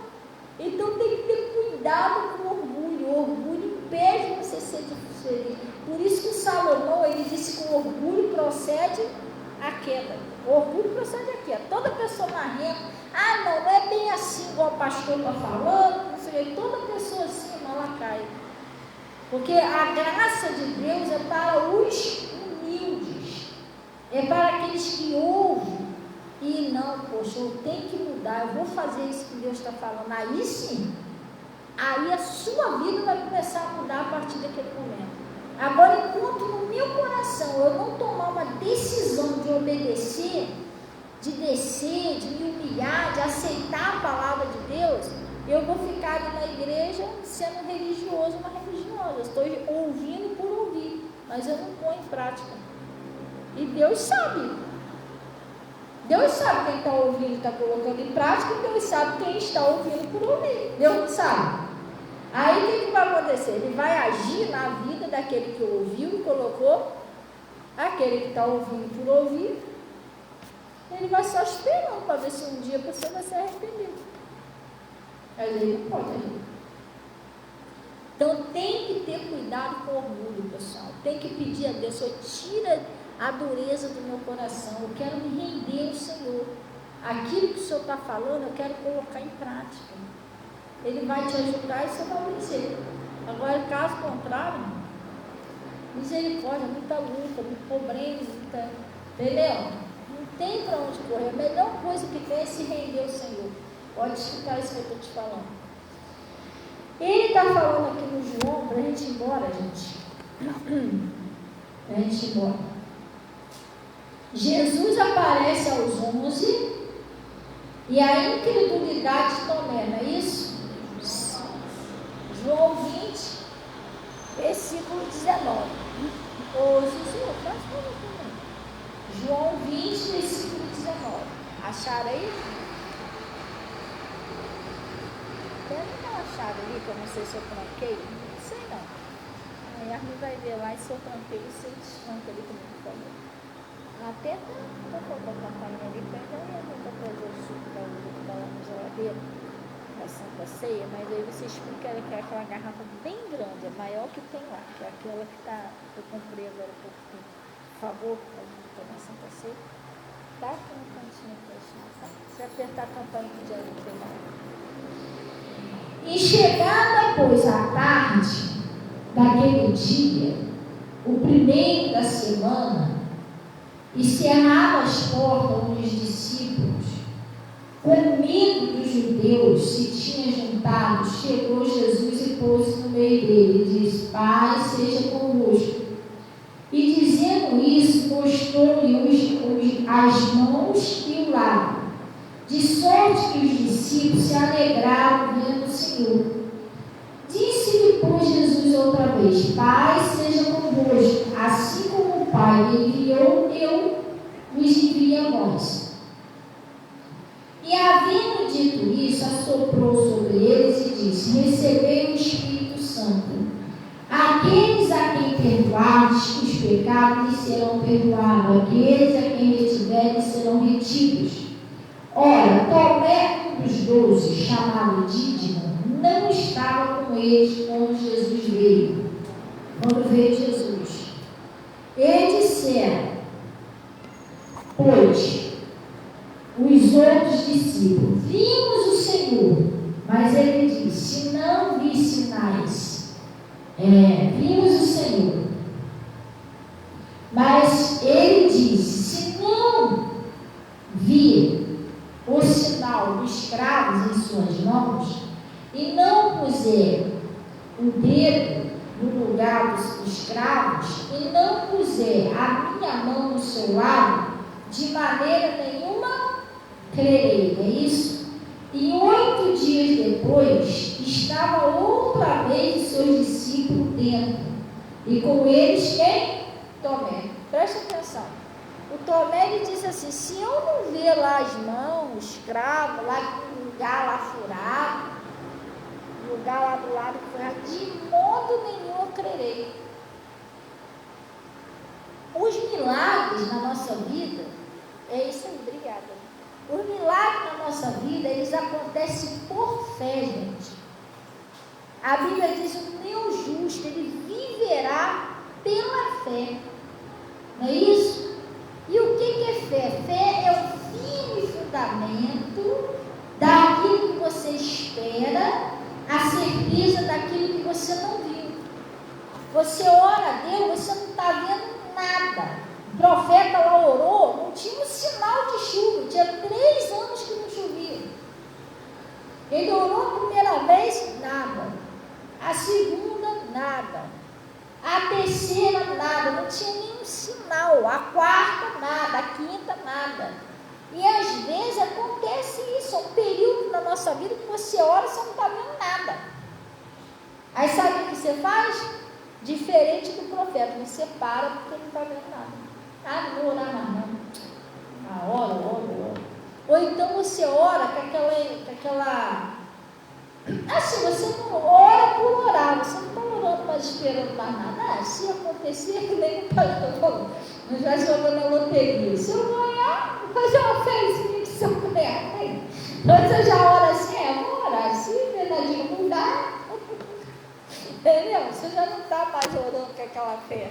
Então tem que ter cuidado com o orgulho. O orgulho impede você ser diferente. Por isso que o Salomão, ele disse que o orgulho procede a queda. O orgulho procede a queda. Toda pessoa marrenta, não é bem assim igual o pastor está falando, não sei, toda pessoa assim, ela cai. Porque a graça de Deus é para os humildes, é para aqueles que ouvem e não, poxa, eu tenho que mudar, eu vou fazer isso que Deus está falando. Aí sim, aí a sua vida vai começar a mudar a partir daquele momento. Agora, enquanto no meu coração eu não tomar uma decisão de obedecer, de descer, de me humilhar, de aceitar a palavra de Deus, eu vou ficar ali na igreja sendo religioso, uma religiosa. Eu estou ouvindo por ouvir, mas eu não ponho em prática. E Deus sabe. Deus sabe quem está ouvindo e está colocando em prática, e Deus sabe quem está ouvindo por ouvir. Deus não sabe. Aí o que vai acontecer? Ele vai agir na vida daquele que ouviu e colocou, aquele que está ouvindo por ouvir. Ele vai só esperando para ver se um dia você vai se arrepender. Mas ele não pode agir. Então tem que ter cuidado com o orgulho, pessoal. Tem que pedir a Deus: Senhor, tira a dureza do meu coração. Eu quero me render ao Senhor. Aquilo que o Senhor está falando, eu quero colocar em prática. Ele vai te ajudar e você vai vencer. Agora, caso contrário, misericórdia, muita luta, muito problema, muita... Entendeu? Não tem para onde correr. A melhor coisa que tem é se render ao Senhor. Pode escutar isso que eu estou te falando. Ele está falando aqui no João, para a gente ir embora, gente. Para a gente ir embora. Jesus aparece aos 11 e a incredulidade de Tomé, não é isso? João 20, versículo 19. Ô, Jesus, faz favor também. João 20, versículo 19. Acharam aí? Deve dar uma chave ali, que eu não sei se eu tranquei. Não sei não. Aí a Armin vai ver lá e se eu tranquei, você destranca ali comigo, por favor. Até tá colocando a campainha ali, para trazer o suco da uva que está lá na geladeira, da Santa Ceia, mas aí você explica que é aquela garrafa bem grande, a maior que tem lá, que é aquela que eu comprei agora há pouco tempo. Por favor, para a gente tomar a Santa Ceia. Tá aqui no cantinho próximo, tá? Se apertar a campainha que já não tem mais. E chegada, pois, a tarde daquele dia, o primeiro da semana, e cerrava as portas onde os discípulos, com medo dos judeus, se tinham juntado, chegou Jesus e pôs-se no meio dele e disse: Pai, seja convosco. E dizendo isso, mostrou-lhe as mãos e o lado, de sorte que os discípulos se alegraram vendo o Senhor. Disse-lhe, pois, Jesus outra vez: Pai, seja convosco, assim como o Pai me enviou, eu vos envio a vós. E havendo dito isso, assoprou sobre eles e disse: Recebei o Espírito Santo. Aqueles a quem perdoardes os pecados lhes serão perdoados, aqueles a quem retiverem serão retidos. Ora, Tomé, um dos 12, chamado Dídimo, não estava com eles quando Jesus veio. Quando veio Jesus, eles disseram, pois, os outros discípulos: vimos o Senhor. Mas ele disse: se não vi sinais, vimos o Senhor. Mas ele disse: se não vir o sinal dos cravos em suas mãos, e não puser o dedo no lugar dos cravos, e não puser a minha mão no seu lado, de maneira nenhuma crerei. É isso? E 8 dias depois, estava outra vez os seus discípulos dentro, e com eles quem? Tomé. Presta atenção. O Tomé, ele disse assim: se eu não ver lá as mãos, os cravos, lá no lugar lá furado, no lugar lá do lado que foi, de modo nenhum eu crerei. Os milagres na nossa vida, é isso aí, obrigada. Os milagres na nossa vida, eles acontecem por fé, gente. A Bíblia diz: o meu justo, ele viverá pela fé. Não é isso? E o que é fé? Fé é o firme fundamento daquilo que você espera, a certeza daquilo que você não viu. Você ora a Deus, você não está vendo nada. O profeta lá orou, não tinha um sinal de chuva, tinha 3 anos que não chovia. Ele orou a primeira vez, nada. A segunda, nada. A terceira, nada, não tinha nenhum sinal. A quarta, nada. A quinta, nada. E às vezes acontece isso, é um período na nossa vida que você ora e você não está vendo nada. Aí sabe o que você faz? Diferente do profeta, você para porque não está vendo nada. Ah, não vou orar mais não. Ora. Ou então você ora com aquela... Assim, você não ora por orar, você não está orando mais esperando mais nada. Se acontecer, que nem o pastor falou, nós já jogando na loteria. Se eu ganhar, vou fazer uma fezinha que se eu ganhar. Mas você já ora assim, vou orar assim, Bernardinho, não dá. Entendeu? Você já não está mais orando com aquela fé.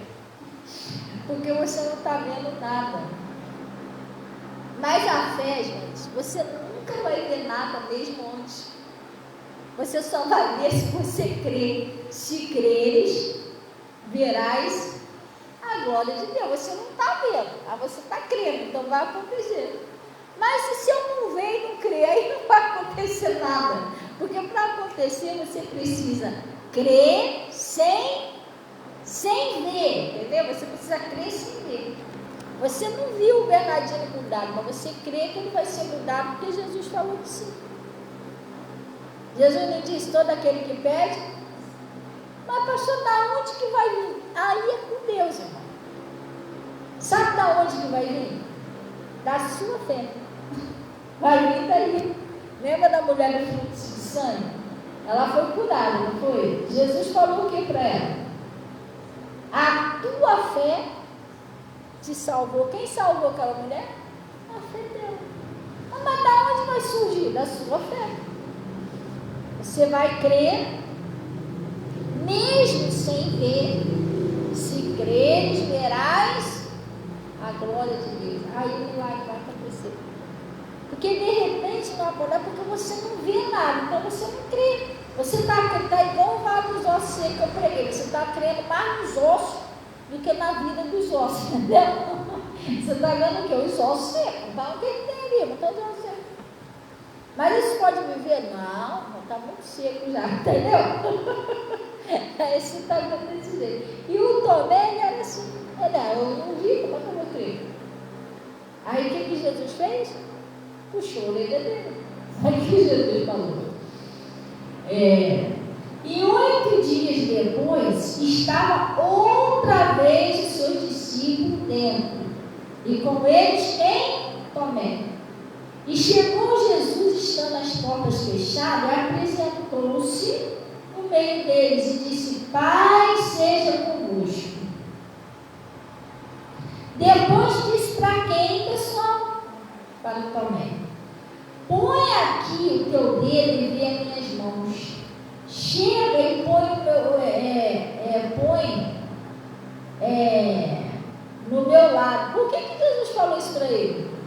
Porque você não está vendo nada. Mas a fé, gente, você nunca vai ver nada mesmo antes. Você só vai ver se você crê. Se creres, verás a glória de Deus. Você não está vendo, você está crendo, então vai acontecer. Mas se eu não ver e não crer, aí não vai acontecer nada. Porque para acontecer você precisa crer sem ver, entendeu? Você precisa crer sem ver. Você não viu o Bernardinho mudado, mas você crê que ele vai ser mudado porque Jesus falou que sim. Jesus não disse todo aquele que pede, mas pastor, da onde que vai vir? Aí é com Deus, irmão. Sabe da onde que vai vir? Da sua fé. Vai vir daí. Lembra da mulher do fluxo de sangue? Ela foi curada, não foi? Jesus falou o que para ela? A tua fé te salvou. Quem salvou aquela mulher? A fé dela. Mas da onde vai surgir? Da sua fé. Você vai crer, mesmo sem ver. Se creres, verás a glória de Deus. Aí o milagre vai acontecer. Porque de repente não acontece, porque você não vê nada, então você não crê. Você está igual o vale dos ossos secos que eu preguei. Você está crendo mais nos ossos do que na vida dos ossos, entendeu? Você está vendo o quê? Os ossos secos. Então o que tem ali? Não está os ossos secos. Mas isso pode viver? Não, está muito seco já, entendeu? Esse está vendo desse jeito. E o Tomé, ele era assim, eu não vi, como é que eu vou crer? Aí o que Jesus fez? Puxou a orelha dele. Aí o que Jesus falou? E 8 dias depois, estava outra vez os seus discípulos dentro, e com eles quem? Tomé. E chegou Jesus, estando as portas fechadas, e apresentou-se no meio deles e disse: Pai seja convosco. Depois disse para quem, pessoal? Para o Tomé: Põe aqui o teu dedo e vê as minhas mãos. Chega e põe no meu lado. Por que Jesus falou isso para ele?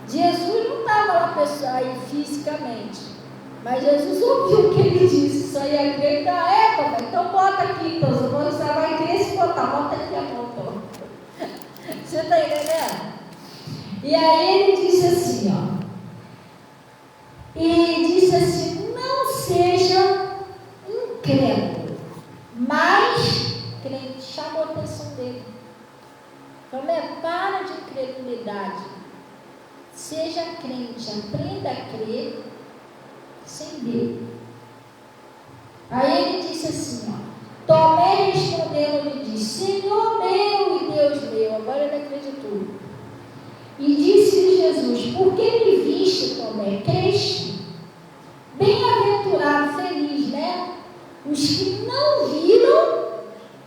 Jesus não estava lá pessoal aí fisicamente, mas Jesus ouviu o que ele disse. Isso aí é crer. Então bota aqui, então você vai crer se botar, bota aqui a mão, então. Você está entendendo? E aí ele disse assim, não seja incrédulo, mas crente. Chamou a atenção dele. Para de incredulidade, seja crente, aprenda a crer sem ver. Aí ele disse assim, Tomé respondendo lhe disse: Senhor meu e Deus meu. Agora ele acreditou. E disse-lhe Jesus: Por que me viste, Tomé? Creste? Bem-aventurado, feliz, né? Os que não viram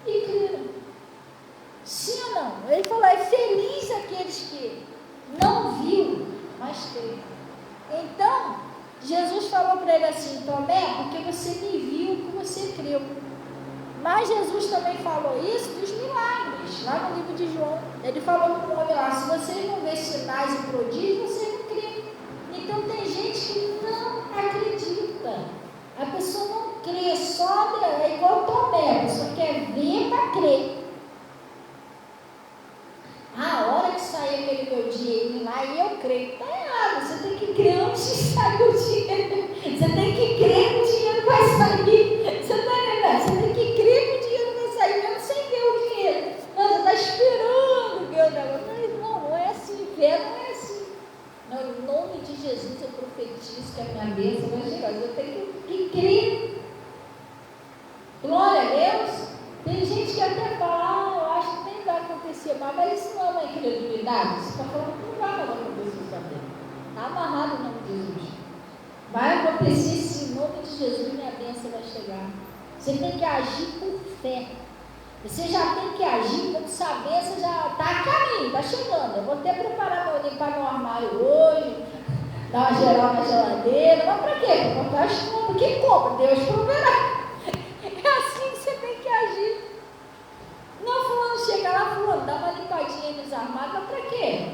e creram. Sim ou não? Ele falou: é feliz aqueles que não viram, mas creram. Então, Jesus falou para ele assim: Tomé, porque você me viu que você creu. Mas Jesus também falou isso dos milagres, lá no livro de João. Ele falou para o homem lá: se vocês não verem sinais e prodígios, vocês não creem. Então tem gente que não acredita. A pessoa não crê, só é igual Tomé, a pessoa quer ver para crer. A hora que sair aquele meu dinheirinho lá, e eu creio. Está errado, você tem que crer antes de sair o dinheiro. Você tem que crer que o dinheiro vai sair. Você está entendendo? Você tem que crer que o dinheiro vai sair mesmo sem ver o dinheiro. Não, você está esperando ver o negócio. Mas não é assim. Fé não é assim. Não, em nome de Jesus eu profetizo que a minha bênção vai chegar. Eu tenho que crer. Glória a Deus. Tem gente que até fala: eu acho que tem está amarrado em nome de Jesus. Vai acontecer sim, em nome de Jesus, minha bênção vai chegar. Você tem que agir por fé. Você já tem que agir quando saber, você já está a caminho, está chegando. Eu vou até limpar meu armário hoje, dar uma geral na geladeira. Mas para quê? Para comprar as compras. Quem compra? Deus proverá. É assim que você tem que agir. Não, fulano, chega lá, fulano, dá uma limpadinha nos armários. Mas para quê?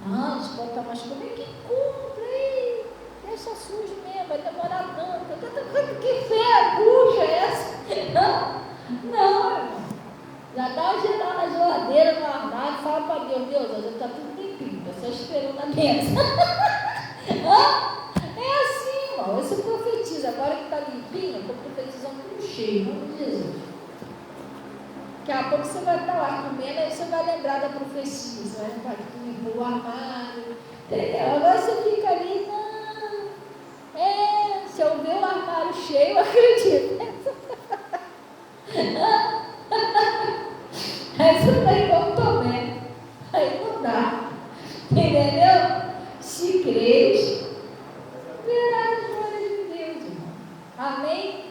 Deixa eu botar umas coisas. Quem compra aí? Deixa sujo mesmo, vai demorar tanto. Que fé, puxa, é essa? Não, irmão. Já dá uma geral na geladeira, no armário, fala para Deus, hoje está tudo limpinho, eu só esperando a bênção. É assim, irmão, você profetiza, agora que está limpinho, eu estou profetizando tudo cheio, em nome de Jesus. Daqui a pouco você vai estar lá comendo, aí você vai lembrar da profecia, você vai lembrar que tu limpou o armário, entendeu? Agora você fica ali, se eu ver o armário cheio, eu acredito. Aí você está igual Tomé, aí não dá, entendeu? Se crês, verás as glórias de Deus, irmão. Amém?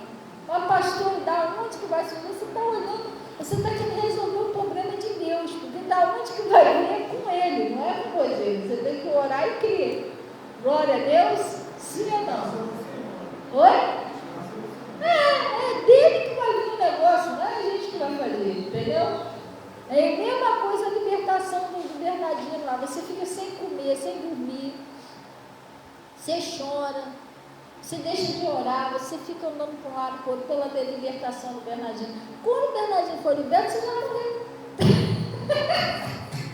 Mas pastor, da onde que vai surgir? Você está olhando, você está querendo resolver o problema de Deus, porque da onde que vai vir é com Ele, não é com você. Você tem que orar e crer. Glória a Deus, sim ou não? Oi? É dele que vai vir o negócio, não é a gente que vai fazer, entendeu? É a mesma coisa a libertação do Bernardino lá. Você fica sem comer, sem dormir, você chora, você deixa de orar, você fica andando para um lado para o outro pela libertação do Bernardino. Quando o Bernardino for liberto, você já morreu.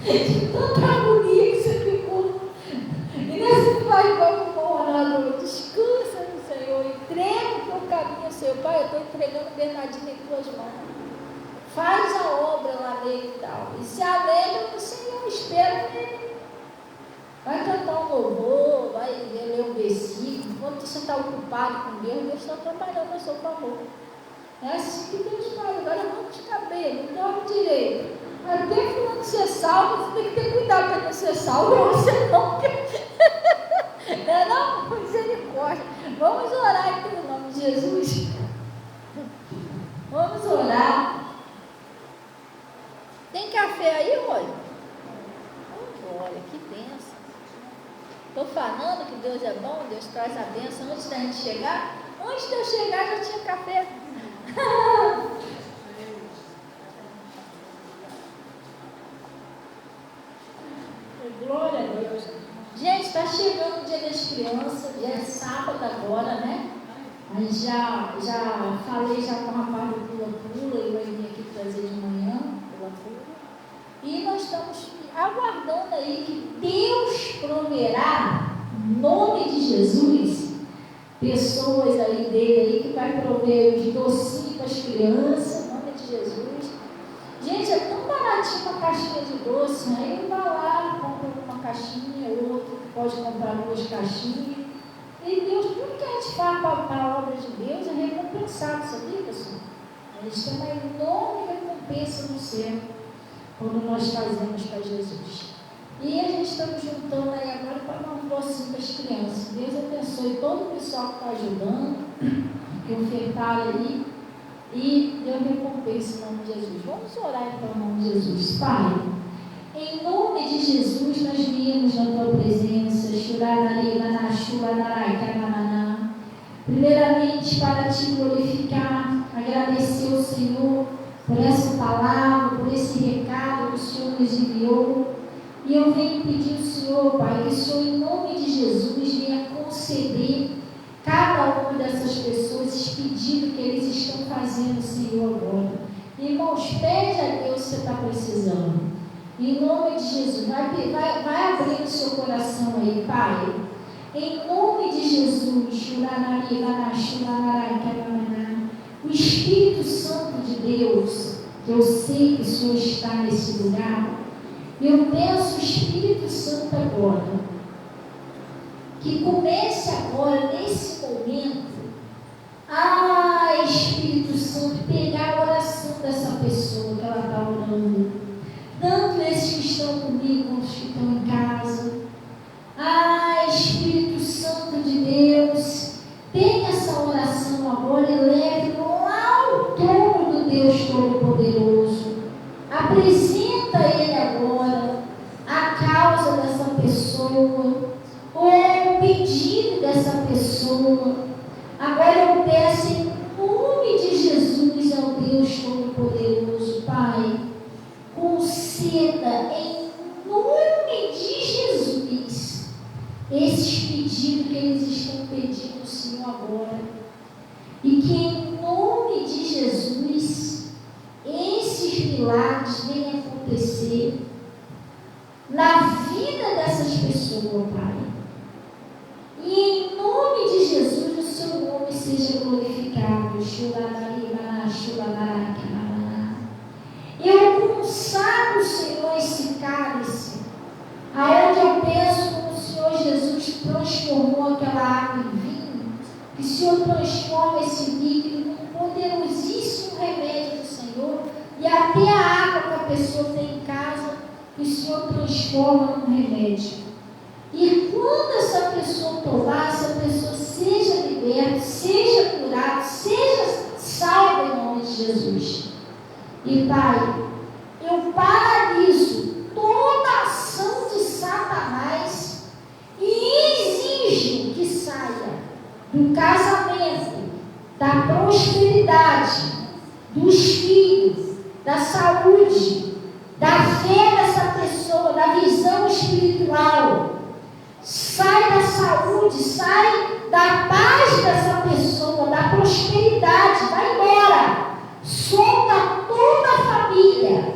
De tanta agonia que você ficou. E nessa faz como um orador, descansa no Senhor, entrega o teu caminho ao Senhor. Pai, eu estou entregando o Bernardino em tuas mãos. Faz a obra lá nele e tal. E se alegra no Senhor, espera nele. Vai cantar um louvor, vai ler um versículo. Quando você está ocupado com Deus, Deus está trabalhando a seu favor. É assim que Deus faz. Agora vamos de cabelo, não dorme direito. Até falando ser salvo, você tem que ter cuidado para não ser salvo, ou você não. Não, misericórdia. Vamos orar em nome de Jesus. Vamos orar. Tem café aí, olha? Olha, que bênção. Estou falando que Deus é bom, Deus traz a bênção antes da gente chegar. Antes de eu chegar já tinha café. Glória a Deus. Gente, está chegando o dia das crianças, dia é sábado agora, né? Aí já falei já com o rapaz do Pula-Pula, ele vai vir aqui trazer de manhã, Pula-Pula. E nós estamos aguardando aí que Deus proverá, em nome de Jesus, pessoas aí dele aí que vai prover os docinhos para as crianças, em nome de Jesus. Gente, é tão baratinho uma caixinha de doce, aí ele vai lá, compra uma caixinha, outro pode comprar 2 caixinhas. E Deus, tudo que a gente faz para a obra de Deus é recompensado, sabia, pessoal? A gente tem uma enorme recompensa no céu quando nós fazemos para Jesus. E a gente está juntando aí agora para dar um docinho para as crianças. Deus abençoe todo o pessoal que está ajudando, que ofertaram aí, e deu recompensa em nome de Jesus. Vamos orar então em nome de Jesus. Pai, em nome de Jesus, nós viemos na tua presença, primeiramente para te glorificar, agradecer ao Senhor por essa palavra, por esse recado que o Senhor nos enviou. E eu venho pedir ao Senhor, Pai, que o Senhor, em nome de Jesus, venha conceder cada uma dessas pessoas esse pedido que eles estão fazendo, Senhor, agora. Irmãos, pede a Deus se você está precisando. Em nome de Jesus, vai abrir o seu coração aí, Pai. Em nome de Jesus, o Espírito Santo de Deus, que eu sei que o Senhor está nesse lugar, eu peço o Espírito Santo agora, que comece agora, nesse momento, Espírito Santo, pegar a oração dessa pessoa que ela está orando, tanto esses que estão comigo, quanto os que estão em casa. Espírito agora e leve lá ao trono do Deus Todo-Poderoso. Apresenta a Ele agora a causa dessa pessoa, ou o pedido dessa pessoa. Agora eu peço em nome de Jesus ao Deus Todo-Poderoso, Pai, conceda em nome de Jesus esses pedidos que eles estão pedindo, Senhor, agora. E que em nome de Jesus esses milagres venham acontecer na vida dessas pessoas, Pai. E em nome de Jesus o seu nome seja glorificado. Eu consagro, Senhor, esse cálice, aonde eu penso como o Senhor Jesus transformou aquela água em vinho, que o Senhor transforma esse líquido num poderosíssimo remédio do Senhor, e até a água que a pessoa tem em casa, que o Senhor transforma num remédio. E quando essa pessoa tomar, essa pessoa seja liberta, seja curada, seja salva em nome de Jesus. E Pai, eu paraliso toda a ação de Satanás e exijo que saia do casamento, da prosperidade, dos filhos, da saúde, da fé dessa pessoa, da visão espiritual. Sai da saúde, sai da paz dessa pessoa, da prosperidade, vai embora. Solta toda a família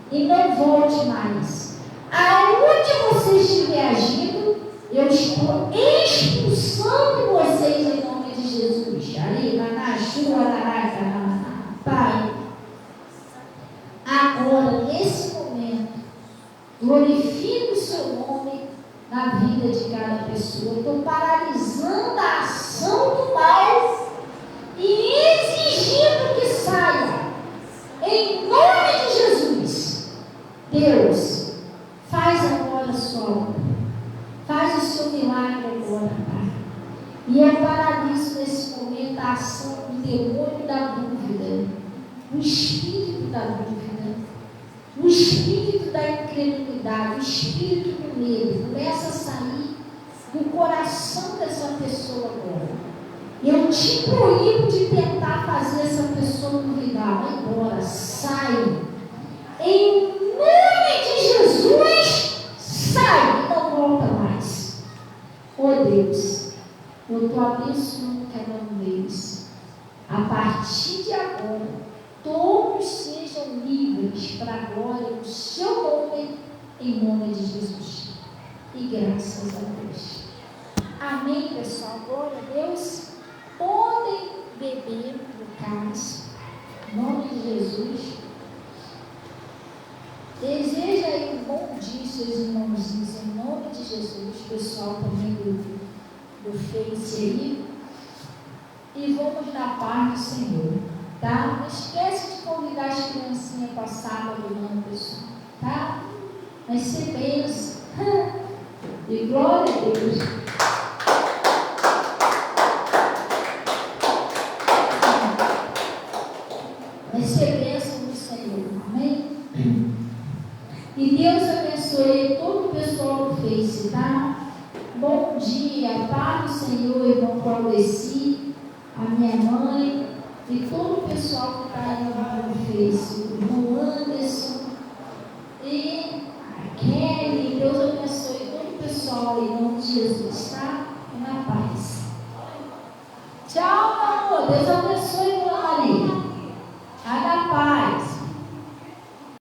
e não volte mais. Aonde você estiver agindo, eu estou expulsando vocês em nome de Jesus. Pai, agora, nesse momento, glorifique o seu nome na vida de cada pessoa. Estou paralisando a ação do mal e exigindo que saia em nome de Jesus. Deus, faz agora a sua obra, faz o seu milagre agora, Pai. E eu paraliso nesse momento a ação do demônio da dúvida, o espírito da dúvida, o espírito da incredulidade, o espírito do medo. Começa a sair do coração dessa pessoa agora. Eu te proíbo de tentar fazer essa pessoa duvidar. Vai embora, sai. Em nome de Jesus, sai e não volta mais. Oh Deus, eu estou abençoando cada um deles. A partir de agora, todos sejam livres para a glória do seu nome, em nome de Jesus. E graças a Deus. Amém, pessoal. Glória a Deus. Podem beber do cálice, em nome de Jesus. Deseja aí um bom dia, seus irmãozinhos, em nome de Jesus. Pessoal também do Face aí. E vamos na paz do Senhor, tá? Não esquece de convidar as criancinhas para sábado, não, pessoal, tá? Vai ser bênção. E glória a Deus. Vai ser bênção do Senhor, amém? E Deus abençoe todo o pessoal do Face, tá? Bom dia, paz do Senhor, irmão Claudeci, a minha mãe e todo o pessoal que está aí no Face, o irmão Anderson e a Kelly. Deus abençoe todo o pessoal em nome de Jesus, tá? E na paz. Tchau, meu amor. Deus abençoe.